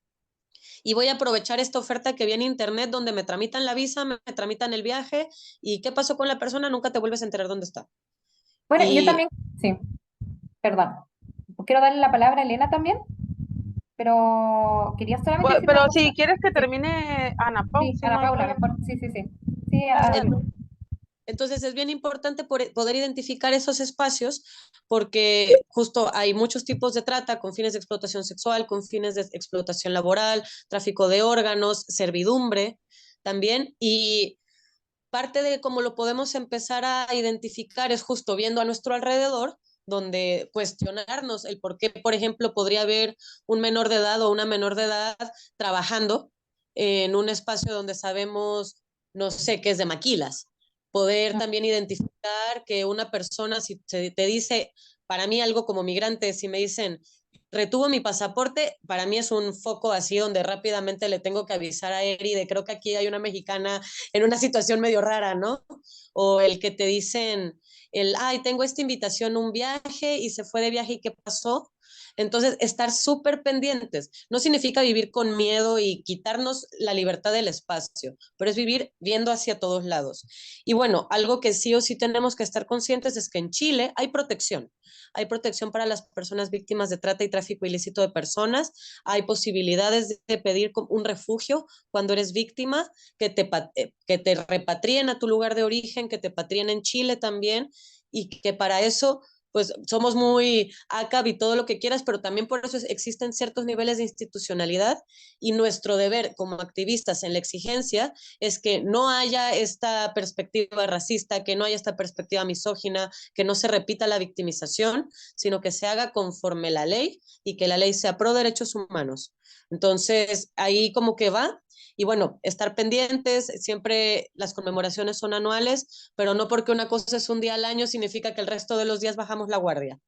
[SPEAKER 2] y voy a aprovechar esta oferta que viene en internet donde me tramitan la visa, me tramitan el viaje, y ¿qué pasó con la persona? Nunca te vuelves a enterar dónde está.
[SPEAKER 1] Bueno, yo
[SPEAKER 2] Y
[SPEAKER 1] también, sí, perdón. Quiero darle la palabra a Elena también, pero quería solamente decir una
[SPEAKER 4] Pero
[SPEAKER 1] cosa.
[SPEAKER 4] si quieres que
[SPEAKER 1] Sí,
[SPEAKER 4] termine Ana Pau,
[SPEAKER 1] sí,
[SPEAKER 4] si no
[SPEAKER 1] Ana
[SPEAKER 4] hay
[SPEAKER 1] Paula,
[SPEAKER 4] problema.
[SPEAKER 1] mejor. Sí, sí, sí. Sí,
[SPEAKER 2] dale, dale.
[SPEAKER 1] dime.
[SPEAKER 2] Entonces es bien importante poder identificar esos espacios porque justo hay muchos tipos de trata con fines de explotación sexual, con fines de explotación laboral, tráfico de órganos, servidumbre también. Y parte de cómo lo podemos empezar a identificar es justo viendo a nuestro alrededor, donde cuestionarnos el por qué, por ejemplo, podría haber un menor de edad o una menor de edad trabajando en un espacio donde sabemos, no sé, que es de maquilas. Poder también identificar que una persona, si te dice, para mí algo como migrante, si me dicen, retuvo mi pasaporte, para mí es un foco así donde rápidamente le tengo que avisar a Eri de creo que aquí hay una mexicana en una situación medio rara, ¿no? O el que te dicen, ay, tengo esta invitación a un viaje y se fue de viaje y qué pasó. Entonces, estar súper pendientes no significa vivir con miedo y quitarnos la libertad del espacio, pero es vivir viendo hacia todos lados. Y bueno, algo que sí o sí tenemos que estar conscientes es que en Chile hay protección para las personas víctimas de trata y tráfico ilícito de personas, hay posibilidades de pedir un refugio cuando eres víctima, que te repatrien a tu lugar de origen, que te patrien en Chile también, y que para eso pues somos muy ACAB y todo lo que quieras, pero también por eso existen ciertos niveles de institucionalidad y nuestro deber como activistas en la exigencia es que no haya esta perspectiva racista, que no haya esta perspectiva misógina, que no se repita la victimización, sino que se haga conforme la ley y que la ley sea pro derechos humanos. Entonces, ahí como que va. Y bueno, estar pendientes, siempre las conmemoraciones son anuales, pero no porque una cosa es un día al año significa que el resto de los días bajamos la guardia.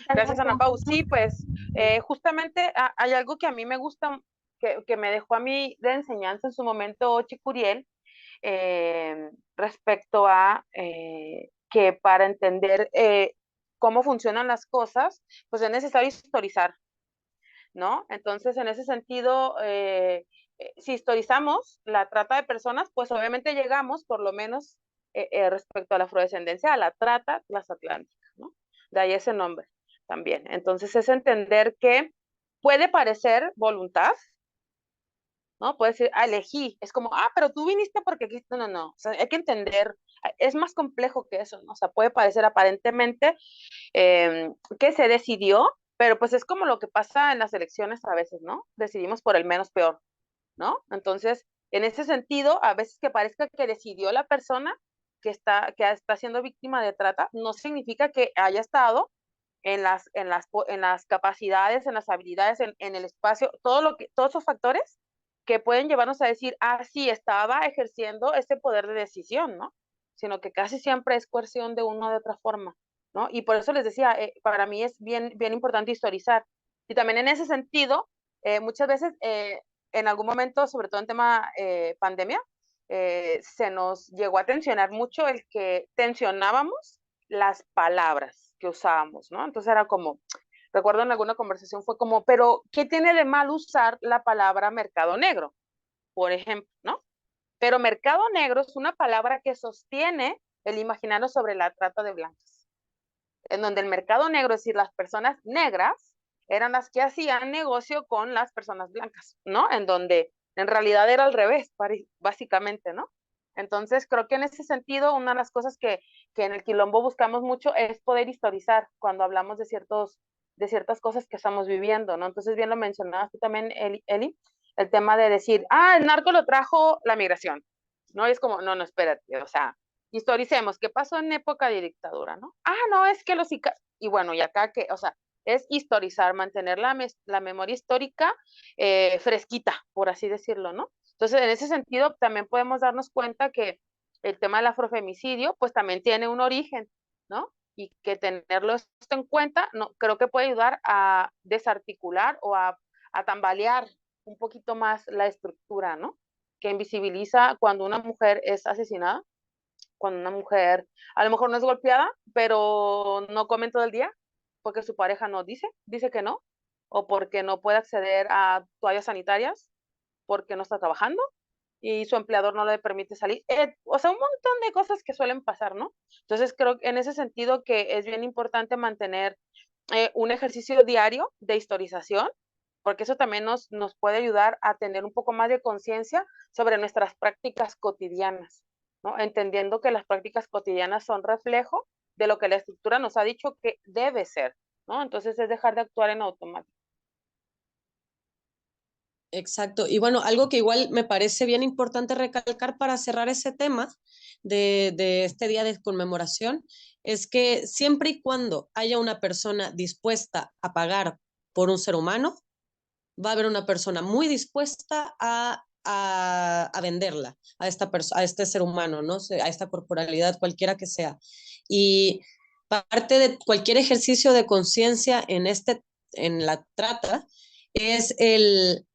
[SPEAKER 4] Gracias, Ana Pau. Sí, pues justamente hay algo que a mí me gusta, que me dejó a mí de enseñanza en su momento Chicuriel, respecto a que para entender cómo funcionan las cosas, pues es necesario historizar, ¿no? Entonces, en ese sentido, si historizamos la trata de personas, pues obviamente llegamos, por lo menos respecto a la afrodescendencia, a la trata transatlántica, ¿no? De ahí ese nombre también. Entonces, es entender que puede parecer voluntad, ¿no? Puede decir, elegí, es como, pero tú viniste porque aquí, no, no, no, o sea, hay que entender, es más complejo que eso, ¿no? O sea, puede parecer aparentemente que se decidió, pero pues es como lo que pasa en las elecciones a veces, ¿no? Decidimos por el menos peor, ¿no? Entonces, en ese sentido, a veces que parezca que decidió la persona que está siendo víctima de trata, no significa que haya estado en las capacidades, en las habilidades, en el espacio, todos esos factores que pueden llevarnos a decir, sí, estaba ejerciendo ese poder de decisión, ¿no? Sino que casi siempre es coerción de una o de otra forma, ¿no? Y por eso les decía, para mí es bien, bien importante historizar. Y también en ese sentido, muchas veces, en algún momento, sobre todo en tema pandemia, se nos llegó a tensionar mucho el que tensionábamos las palabras que usábamos, ¿no? Entonces era como, recuerdo en alguna conversación fue como, pero ¿qué tiene de mal usar la palabra mercado negro? Por ejemplo, ¿no? Pero mercado negro es una palabra que sostiene el imaginario sobre la trata de blancas, en donde el mercado negro, es decir, las personas negras, eran las que hacían negocio con las personas blancas, ¿no? En donde en realidad era al revés, básicamente, ¿no? Entonces, creo que en ese sentido, una de las cosas que en el Quilombo buscamos mucho es poder historizar cuando hablamos de ciertas cosas que estamos viviendo, ¿no? Entonces, bien lo mencionabas tú también, Eli, el tema de decir, el narco lo trajo la migración, ¿no? Y es como, no, no, espérate, o sea, historicemos, ¿qué pasó en época de dictadura, no? No, es que y bueno, y acá que, o sea, es historizar, mantener la memoria histórica fresquita, por así decirlo, ¿no? Entonces, en ese sentido, también podemos darnos cuenta que el tema del afrofemicidio, pues también tiene un origen, ¿no? Y que tenerlo esto en cuenta, no, creo que puede ayudar a desarticular o a tambalear un poquito más la estructura, ¿no? Que invisibiliza cuando una mujer es asesinada, cuando una mujer a lo mejor no es golpeada, pero no come todo el día porque su pareja no dice que no, o porque no puede acceder a toallas sanitarias porque no está trabajando y su empleador no le permite salir. O sea, un montón de cosas que suelen pasar, ¿no? Entonces creo que en ese sentido que es bien importante mantener un ejercicio diario de historización, porque eso también nos puede ayudar a tener un poco más de conciencia sobre nuestras prácticas cotidianas, ¿no? Entendiendo que las prácticas cotidianas son reflejo de lo que la estructura nos ha dicho que debe ser, ¿no? Entonces es dejar de actuar en automático.
[SPEAKER 2] Exacto. Y bueno, algo que igual me parece bien importante recalcar para cerrar ese tema de este día de conmemoración es que siempre y cuando haya una persona dispuesta a pagar por un ser humano, va a haber una persona muy dispuesta a venderla a, a este ser humano, ¿no? A esta corporalidad, cualquiera que sea. Y parte de cualquier ejercicio de conciencia en la trata es el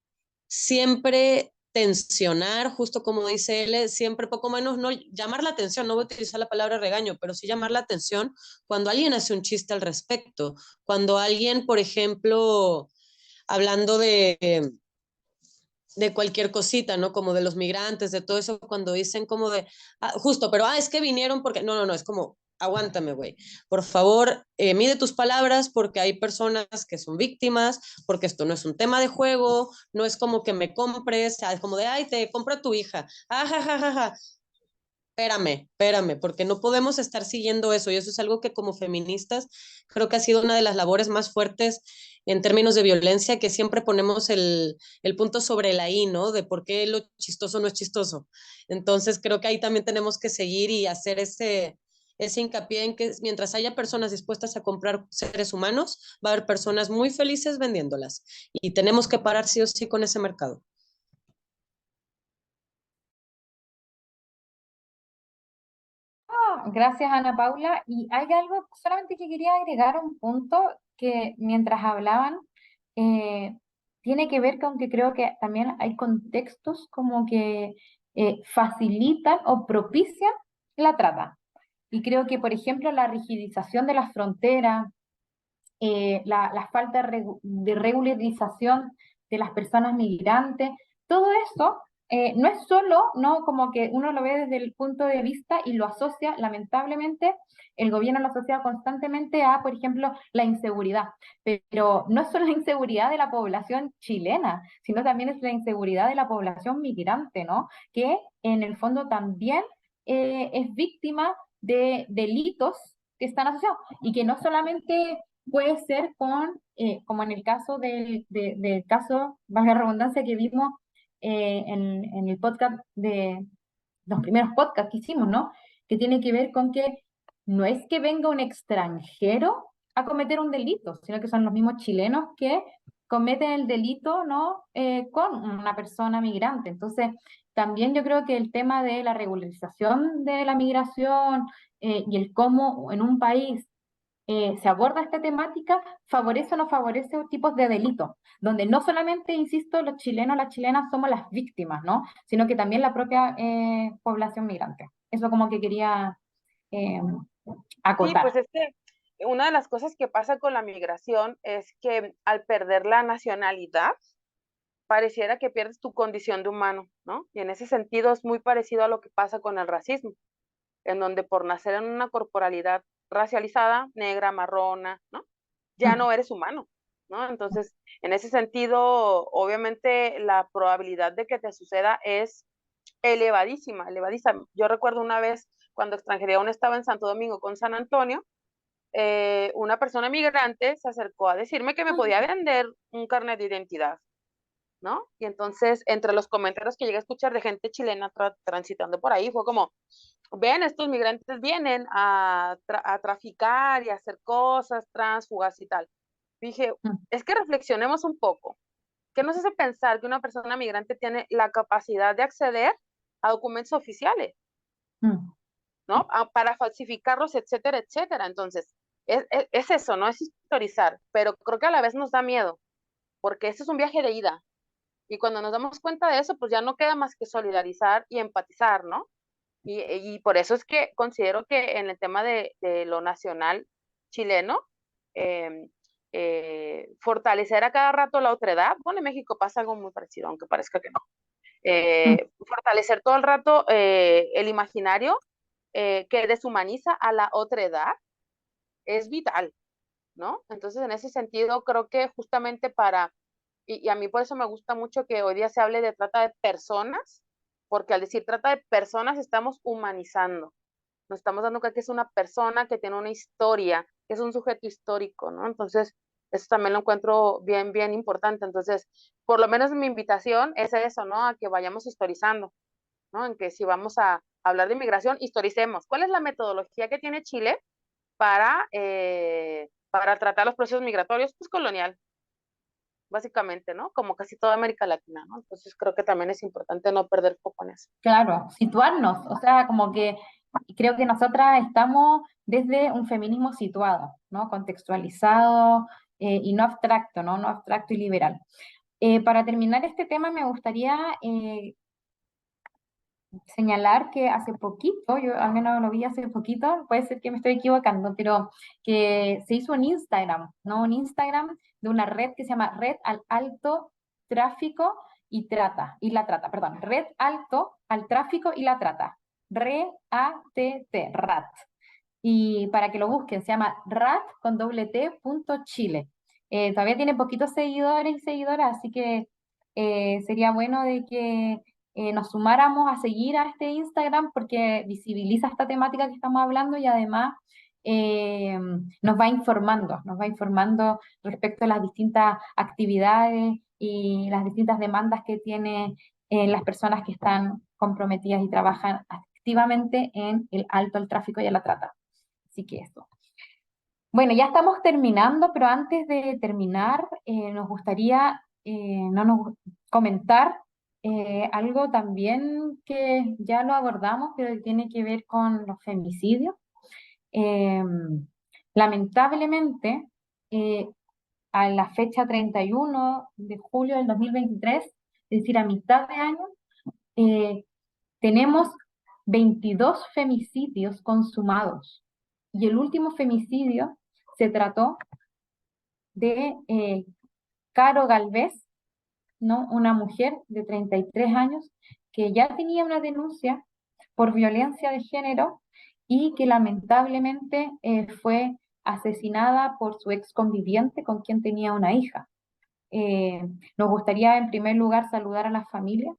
[SPEAKER 2] siempre tensionar, justo como dice él, siempre poco menos, no llamar la atención, no voy a utilizar la palabra regaño, pero sí llamar la atención cuando alguien hace un chiste al respecto, cuando alguien, por ejemplo, hablando de cualquier cosita, ¿no? Como de los migrantes, de todo eso, cuando dicen como de, justo, pero, es que vinieron porque, no, es como, aguántame, güey. Por favor, mide tus palabras porque hay personas que son víctimas, porque esto no es un tema de juego, no es como que me compres, es como de, ay, te compro a tu hija. Ja. Espérame, porque no podemos estar siguiendo eso y eso es algo que como feministas creo que ha sido una de las labores más fuertes en términos de violencia, que siempre ponemos el punto sobre la I, ¿no? De por qué lo chistoso no es chistoso. Entonces creo que ahí también tenemos que seguir y hacer ese hincapié en que mientras haya personas dispuestas a comprar seres humanos, va a haber personas muy felices vendiéndolas y tenemos que parar sí o sí con ese mercado.
[SPEAKER 1] Gracias, Ana Paula. Y hay algo solamente que quería agregar un punto que mientras hablaban eh, tiene que ver con que creo que también hay contextos como que facilitan o propician la trata. Y creo que, por ejemplo, la rigidización de las fronteras, la falta de regularización de las personas migrantes, todo eso no es solo, ¿no? Como que uno lo ve desde el punto de vista y lo asocia, lamentablemente, el gobierno lo asocia constantemente a, por ejemplo, la inseguridad. Pero no es solo la inseguridad de la población chilena, sino también es la inseguridad de la población migrante, ¿no? Que en el fondo también es víctima de delitos que están asociados y que no solamente puede ser con, como en el caso del caso, valga la redundancia, que vimos en el podcast de los primeros podcasts que hicimos, ¿no? Que tiene que ver con que no es que venga un extranjero a cometer un delito, sino que son los mismos chilenos que cometen el delito, ¿no? Con una persona migrante. Entonces, también yo creo que el tema de la regularización de la migración y el cómo en un país se aborda esta temática, favorece o no favorece tipos de delitos, donde no solamente, insisto, los chilenos, las chilenas somos las víctimas, ¿no? Sino que también la propia población migrante. Eso como que quería eh,
[SPEAKER 4] Sí, pues
[SPEAKER 1] acotar.
[SPEAKER 4] es que una de las cosas que pasa con la migración es que al perder la nacionalidad, pareciera que pierdes tu condición de humano, ¿no? Y en ese sentido es muy parecido a lo que pasa con el racismo, en donde por nacer en una corporalidad racializada, negra, marrona, ¿no? Ya
[SPEAKER 1] Mm,
[SPEAKER 4] no eres humano, ¿no? Entonces, en ese sentido, obviamente la probabilidad de que te suceda es elevadísima, elevadísima. Yo recuerdo una vez cuando extranjería aún estaba en Santo Domingo con San Antonio, una persona migrante se acercó a decirme que me podía vender un carnet de identidad, ¿no? Y entonces, entre los comentarios que llegué a escuchar de gente chilena transitando por ahí, fue como, ven, estos migrantes vienen a traficar y a hacer cosas, tránsfugas y tal. Dije,
[SPEAKER 1] mm,
[SPEAKER 4] es que reflexionemos un poco. ¿Qué nos hace pensar que una persona migrante tiene la capacidad de acceder a documentos oficiales,
[SPEAKER 1] mm.
[SPEAKER 4] ¿no? Para falsificarlos, etcétera, etcétera? Entonces, es eso, ¿no? Es historizar, pero creo que a la vez nos da miedo, porque este es un viaje de ida. Y cuando nos damos cuenta de eso, pues ya no queda más que solidarizar y empatizar, ¿no? Y por eso es que considero que en el tema de lo nacional chileno, eh, fortalecer a cada rato la otredad, bueno, en México pasa algo muy parecido, aunque parezca que no.
[SPEAKER 1] Mm.
[SPEAKER 4] Fortalecer todo el rato el imaginario que deshumaniza a la otredad es vital, ¿no? Entonces, en ese sentido, creo que justamente y a mí por eso me gusta mucho que hoy día se hable de trata de personas, porque al decir trata de personas estamos humanizando, nos estamos dando cuenta que es una persona que tiene una historia, que es un sujeto histórico, ¿no? Entonces, Eso también lo encuentro bien, bien importante. Entonces, por lo menos mi invitación es eso, ¿no? A que vayamos historizando, ¿no? En que si vamos a hablar de inmigración, historicemos. ¿Cuál es la metodología que tiene Chile para tratar los procesos migratorios? Pues colonial, básicamente, ¿no? Como casi toda América Latina, ¿no? Entonces creo que también es importante no perder foco en eso.
[SPEAKER 1] Claro, situarnos, o sea, como que creo que nosotras estamos desde un feminismo situado, ¿no? Contextualizado y no abstracto, ¿no? No abstracto y liberal. Para terminar este tema, me gustaría señalar que hace poquito, yo al menos lo vi hace poquito, puede ser que me estoy equivocando, pero que se hizo un Instagram, ¿no? Un Instagram de una red que se llama Red al Alto Tráfico y la Trata, perdón, Red Alto al Tráfico y la Trata, RATT, RAT. Y para que lo busquen, se llama rat con doble t punto Chile. Todavía tiene poquitos seguidores y seguidoras, así que sería bueno de que nos sumáramos a seguir a este Instagram porque visibiliza esta temática que estamos hablando y además nos va informando respecto a las distintas actividades y las distintas demandas que tienen las personas que están comprometidas y trabajan activamente en el alto al tráfico y a la trata. Así que eso. Bueno, ya estamos terminando, pero antes de terminar, nos gustaría no nos, comentar algo también que ya lo abordamos, pero que tiene que ver con los femicidios. Eh, Lamentablemente, eh, a la fecha 31 de julio del 2023, es decir, a mitad de año, eh, tenemos 22 femicidios consumados. Y el último femicidio se trató de Caro Galvez, ¿no? Una mujer de 33 años que ya tenía una denuncia por violencia de género y que lamentablemente fue asesinada por su ex conviviente con quien tenía una hija. Nos gustaría en primer lugar saludar a las familias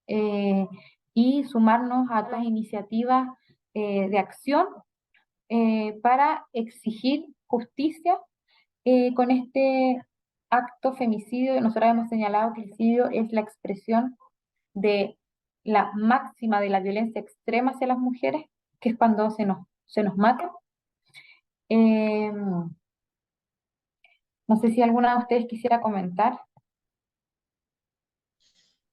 [SPEAKER 1] eh, y sumarnos a todas las iniciativas de acción para exigir justicia con este acto femicidio. Nosotros hemos señalado que el femicidio es la expresión de la máxima de la violencia extrema hacia las mujeres, que es cuando se nos mata. No sé si alguna de ustedes quisiera comentar.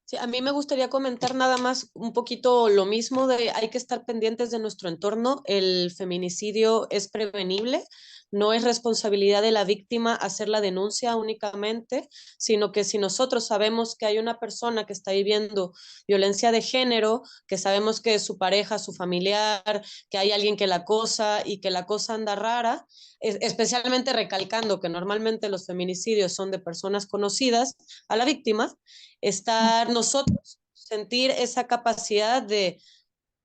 [SPEAKER 2] Sí, a mí me gustaría comentar nada más un poquito lo mismo de hay que estar pendientes de nuestro entorno. El feminicidio es prevenible, no es responsabilidad de la víctima hacer la denuncia únicamente, sino que si nosotros sabemos que hay una persona que está viviendo violencia de género, que sabemos que su pareja, su familiar, que hay alguien que la acosa y que la cosa anda rara, especialmente recalcando que normalmente los feminicidios son de personas conocidas a la víctima, estar nosotros, sentir esa capacidad de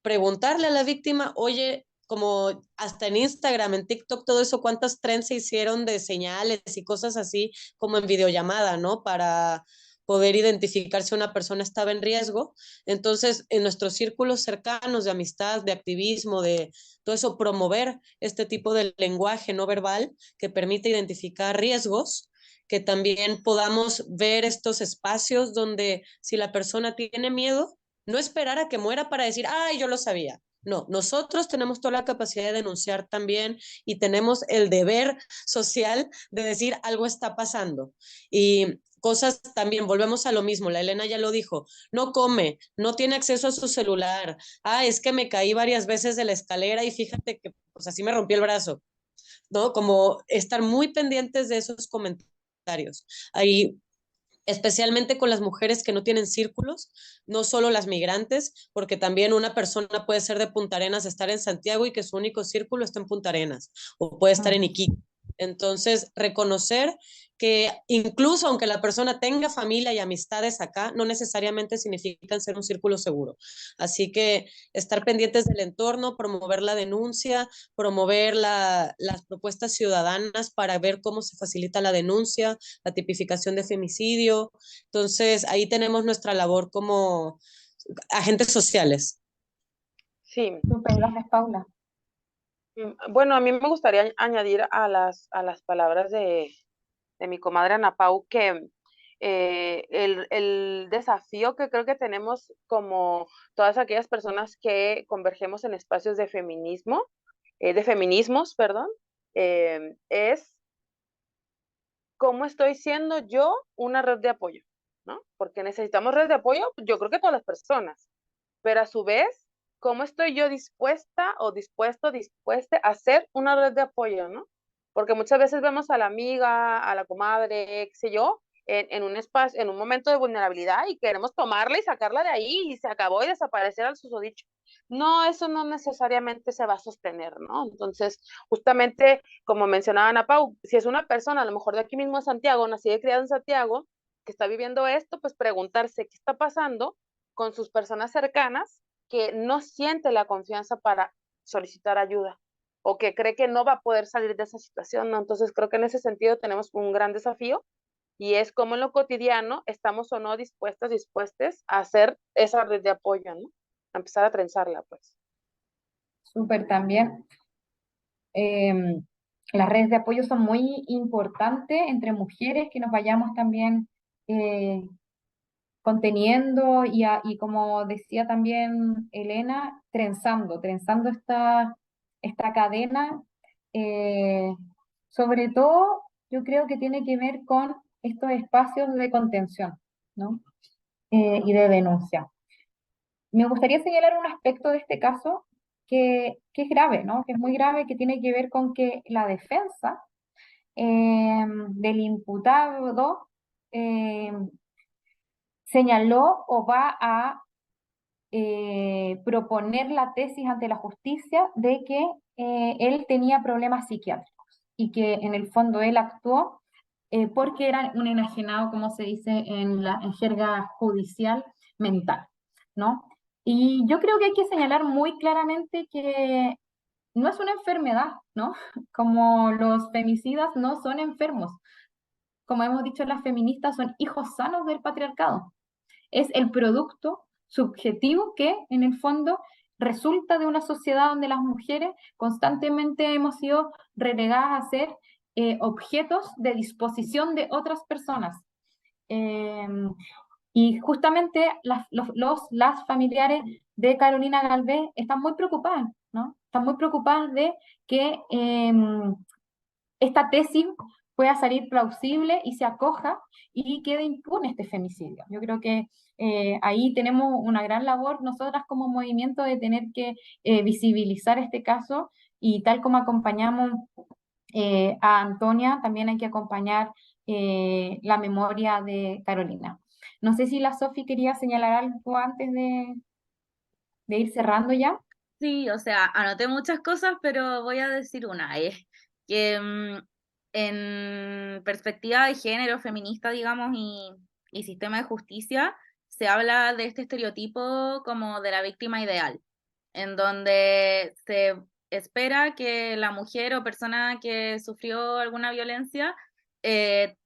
[SPEAKER 2] preguntarle a la víctima, oye, como hasta en Instagram, en TikTok, todo eso, cuántas trends se hicieron de señales y cosas así como en videollamada, ¿no? Para poder identificar si una persona estaba en riesgo. Entonces, en nuestros círculos cercanos de amistad, de activismo, de todo eso, promover este tipo de lenguaje no verbal que permite identificar riesgos, que también podamos ver estos espacios donde si la persona tiene miedo, no esperar a que muera para decir, ay, yo lo sabía. No, nosotros tenemos toda la capacidad de denunciar también y tenemos el deber social de decir algo está pasando. Y cosas también, volvemos a lo mismo, la Elena ya lo dijo, no come, no tiene acceso a su celular, es que me caí varias veces de la escalera y fíjate que pues así me rompí el brazo, ¿no? Como estar muy pendientes de esos comentarios. Ahí especialmente con las mujeres que no tienen círculos, no solo las migrantes, porque también una persona puede ser de Punta Arenas, estar en Santiago y que su único círculo está en Punta Arenas, o puede estar en Iquique. Entonces, reconocer que incluso aunque la persona tenga familia y amistades acá, no necesariamente significan ser un círculo seguro. Así que estar pendientes del entorno, promover la denuncia, promover las propuestas ciudadanas para ver cómo se facilita la denuncia, la tipificación de femicidio. Entonces, ahí tenemos nuestra labor como agentes sociales.
[SPEAKER 4] Sí.
[SPEAKER 1] Súper, gracias, Paula.
[SPEAKER 4] Bueno, a mí me gustaría añadir a las palabras de mi comadre Ana Pau, que el desafío que creo que tenemos como todas aquellas personas que convergemos en espacios de feminismo, de feminismos, perdón, es cómo estoy siendo yo una red de apoyo, ¿no? Porque necesitamos red de apoyo, yo creo que todas las personas, pero a su vez, ¿cómo estoy yo dispuesta o dispuesta a ser una red de apoyo, ¿no? Porque muchas veces vemos a la amiga, a la comadre, qué sé yo, en un espacio, en un momento de vulnerabilidad y queremos tomarla y sacarla de ahí y se acabó y desaparecer al susodicho. No, eso no necesariamente se va a sostener, ¿no? Entonces, justamente, como mencionaba Ana Pau, si es una persona, a lo mejor de aquí mismo de Santiago, nacida y criada en Santiago, que está viviendo esto, pues preguntarse qué está pasando con sus personas cercanas que no siente la confianza para solicitar ayuda o que cree que no va a poder salir de esa situación, ¿no? Entonces creo que en ese sentido tenemos un gran desafío y es cómo en lo cotidiano estamos o no dispuestas a hacer esa red de apoyo, ¿no? A empezar a trenzarla, pues.
[SPEAKER 1] Súper también. em, las redes de apoyo son muy importantes entre mujeres, que nos vayamos también eh, conteniendo y como decía también Elena, trenzando esta cadena. eh, Sobre todo, yo creo que tiene que ver con estos espacios de contención, ¿no? Y de denuncia. Me gustaría señalar un aspecto de este caso que es grave, ¿no? Que es muy grave, que tiene que ver con que la defensa del imputado eh, señaló o va a proponer la tesis ante la justicia de que él tenía problemas psiquiátricos y que en el fondo él actuó porque era un enajenado, como se dice en jerga judicial, mental, ¿no? Y yo creo que hay que señalar muy claramente que no es una enfermedad, ¿no? Como los femicidas no son enfermos. Como hemos dicho, las feministas son hijos sanos del patriarcado. Es el producto subjetivo que, en el fondo, resulta de una sociedad donde las mujeres constantemente hemos sido relegadas a ser objetos de disposición de otras personas. Eh, y justamente las familiares de Carolina Galvez están muy preocupadas, ¿no? Están muy preocupadas de que esta tesis pueda salir plausible y se acoja y quede impune este femicidio. Yo creo que ahí tenemos una gran labor nosotras como movimiento de tener que visibilizar este caso y tal como acompañamos a Antonia, también hay que acompañar la memoria de Carolina. No sé si la Sofi quería señalar algo antes de ir cerrando ya.
[SPEAKER 3] Sí, o sea, anoté muchas cosas, pero voy a decir una, es que en perspectiva de género feminista, digamos, y sistema de justicia, se habla de este estereotipo como de la víctima ideal, en donde se espera que la mujer o persona que sufrió alguna violencia eh,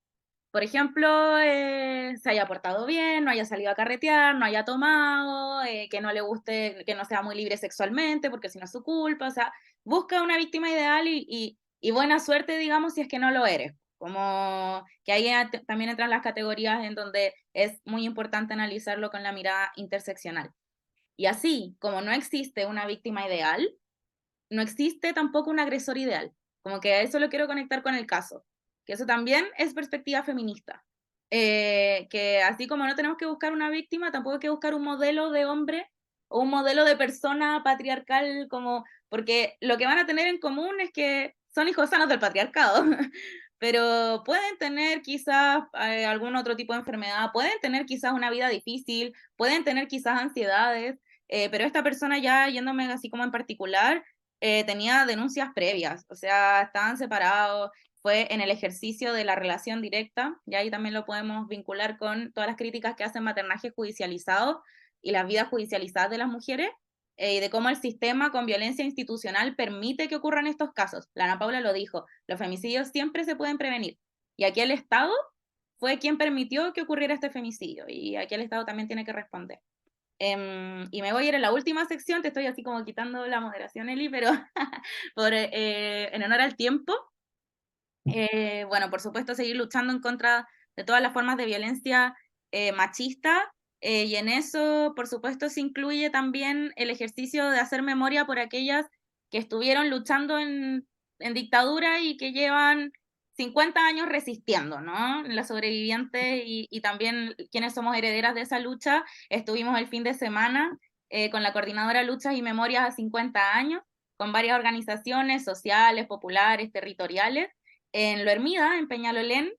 [SPEAKER 3] por ejemplo, se haya portado bien, no haya salido a carretear, no haya tomado, que no le guste, que no sea muy libre sexualmente, porque si no es su culpa, o sea, busca una víctima ideal y buena suerte, digamos, si es que no lo eres. Como que ahí también entran las categorías en donde es muy importante analizarlo con la mirada interseccional. Y así, como no existe una víctima ideal, no existe tampoco un agresor ideal. Como que a eso lo quiero conectar con el caso, que eso también es perspectiva feminista. Que así como no tenemos que buscar una víctima, tampoco hay que buscar un modelo de hombre o un modelo de persona patriarcal, como, porque lo que van a tener en común es que son hijos sanos del patriarcado, pero pueden tener quizás algún otro tipo de enfermedad, pueden tener quizás una vida difícil, pueden tener quizás ansiedades, pero esta persona ya yéndome así como en particular, tenía denuncias previas, o sea, estaban separados, fue en el ejercicio de la relación directa, y ahí también lo podemos vincular con todas las críticas que hacen maternaje judicializado y las vidas judicializadas de las mujeres, y de cómo el sistema con violencia institucional permite que ocurran estos casos. La Ana Paula lo dijo, los femicidios siempre se pueden prevenir, y aquí el Estado fue quien permitió que ocurriera este femicidio, y aquí el Estado también tiene que responder. Y me voy a ir a la última sección, te estoy así como quitando la moderación, Eli, pero en honor al tiempo, Bueno, por supuesto, seguir luchando en contra de todas las formas de violencia machista, y en eso, por supuesto, se incluye también el ejercicio de hacer memoria por aquellas que estuvieron luchando en dictadura y que llevan 50 años resistiendo, ¿no? Las sobrevivientes y también quienes somos herederas de esa lucha, estuvimos el fin de semana con la Coordinadora Luchas y Memorias a 50 años, con varias organizaciones sociales, populares, territoriales, en Lo Hermida, en Peñalolén,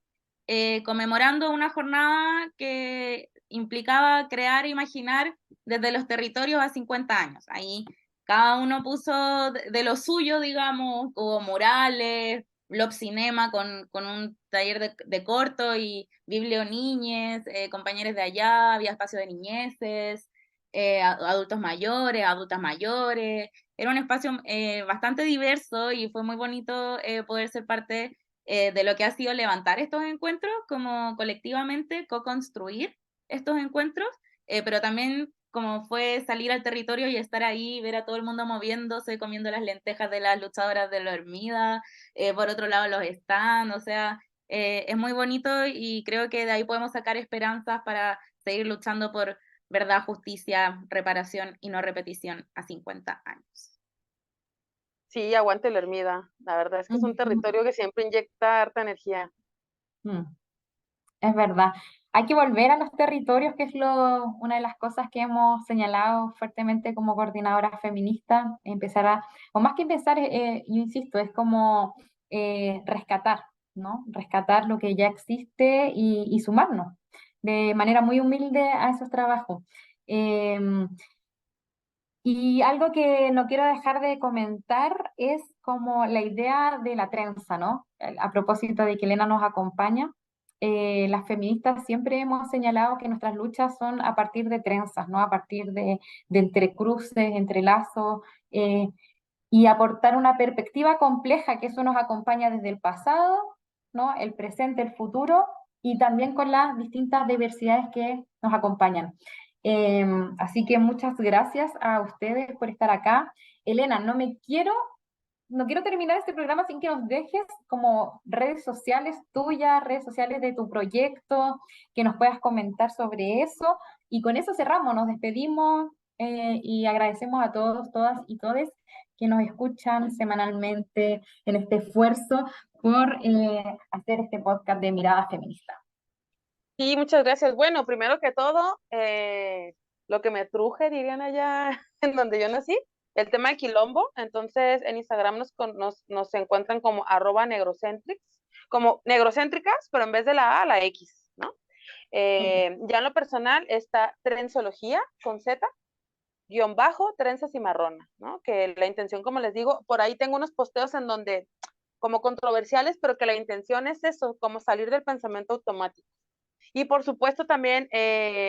[SPEAKER 3] conmemorando una jornada que implicaba crear e imaginar desde los territorios a 50 años. Ahí cada uno puso de lo suyo, digamos, hubo murales, Blob Cinema con un taller de corto y Biblio Niñez, compañeros de allá, había espacio de niñeces, adultos mayores, adultas mayores. Era un espacio bastante diverso y fue muy bonito poder ser parte de lo que ha sido levantar estos encuentros, como colectivamente co-construir estos encuentros, pero también como fue salir al territorio y estar ahí, ver a todo el mundo moviéndose, comiendo las lentejas de las luchadoras de la Hermida, por otro lado los stands, o sea, es muy bonito y creo que de ahí podemos sacar esperanzas para seguir luchando por verdad, justicia, reparación y no repetición a 50 años.
[SPEAKER 4] Sí, aguante la Hermida. La verdad es que es un territorio que siempre inyecta harta energía.
[SPEAKER 1] Es verdad. Hay que volver a los territorios, que es una de las cosas que hemos señalado fuertemente como coordinadora feminista, o más que empezar, yo insisto, es como rescatar, ¿no? Rescatar lo que ya existe y sumarnos de manera muy humilde a esos trabajos. Y algo que no quiero dejar de comentar es como la idea de la trenza, ¿no? A propósito de que Elena nos acompaña, las feministas siempre hemos señalado que nuestras luchas son a partir de trenzas, ¿no? A partir de entrecruces, entrelazos, y aportar una perspectiva compleja, que eso nos acompaña desde el pasado, ¿no? El presente, el futuro, y también con las distintas diversidades que nos acompañan. Así que muchas gracias a ustedes por estar acá. Elena, no quiero terminar este programa sin que nos dejes como redes sociales tuyas, redes sociales de tu proyecto, que nos puedas comentar sobre eso. Y con eso cerramos, nos despedimos y agradecemos a todos, todas y todes que nos escuchan semanalmente en este esfuerzo por hacer este podcast de Mirada Feminista.
[SPEAKER 4] Sí, muchas gracias. Bueno, primero que todo, lo que me truje, dirían allá en donde yo nací, el tema de quilombo. Entonces, en Instagram nos encuentran como @negrocentrics, como negrocéntricas, pero en vez de la A, la X, ¿no? Ya en lo personal está Trenzología, con Z, _ trenzas y marrona, ¿no? Que la intención, como les digo, por ahí tengo unos posteos en donde, como controversiales, pero que la intención es eso, como salir del pensamiento automático. Y por supuesto también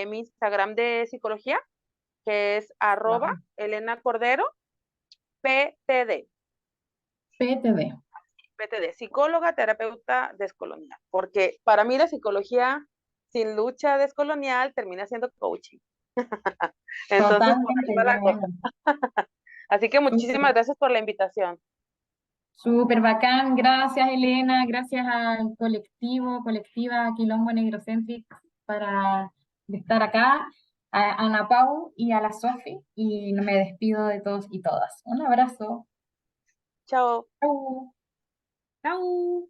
[SPEAKER 4] mi Instagram de psicología, que es @Elena Cordero, PTD. PTD, psicóloga, terapeuta descolonial. Porque para mí la psicología sin lucha descolonial termina siendo coaching. Entonces, por ahí va la cosa. Así que muchísimas gracias por la invitación.
[SPEAKER 1] Súper bacán, gracias Elena, gracias al colectiva Quilombo Negrocentric para estar acá, a Ana Pau y a la Sofi, y me despido de todos y todas. Un abrazo.
[SPEAKER 4] Chao.
[SPEAKER 1] Chau.
[SPEAKER 3] ¡Chao!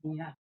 [SPEAKER 1] Ya.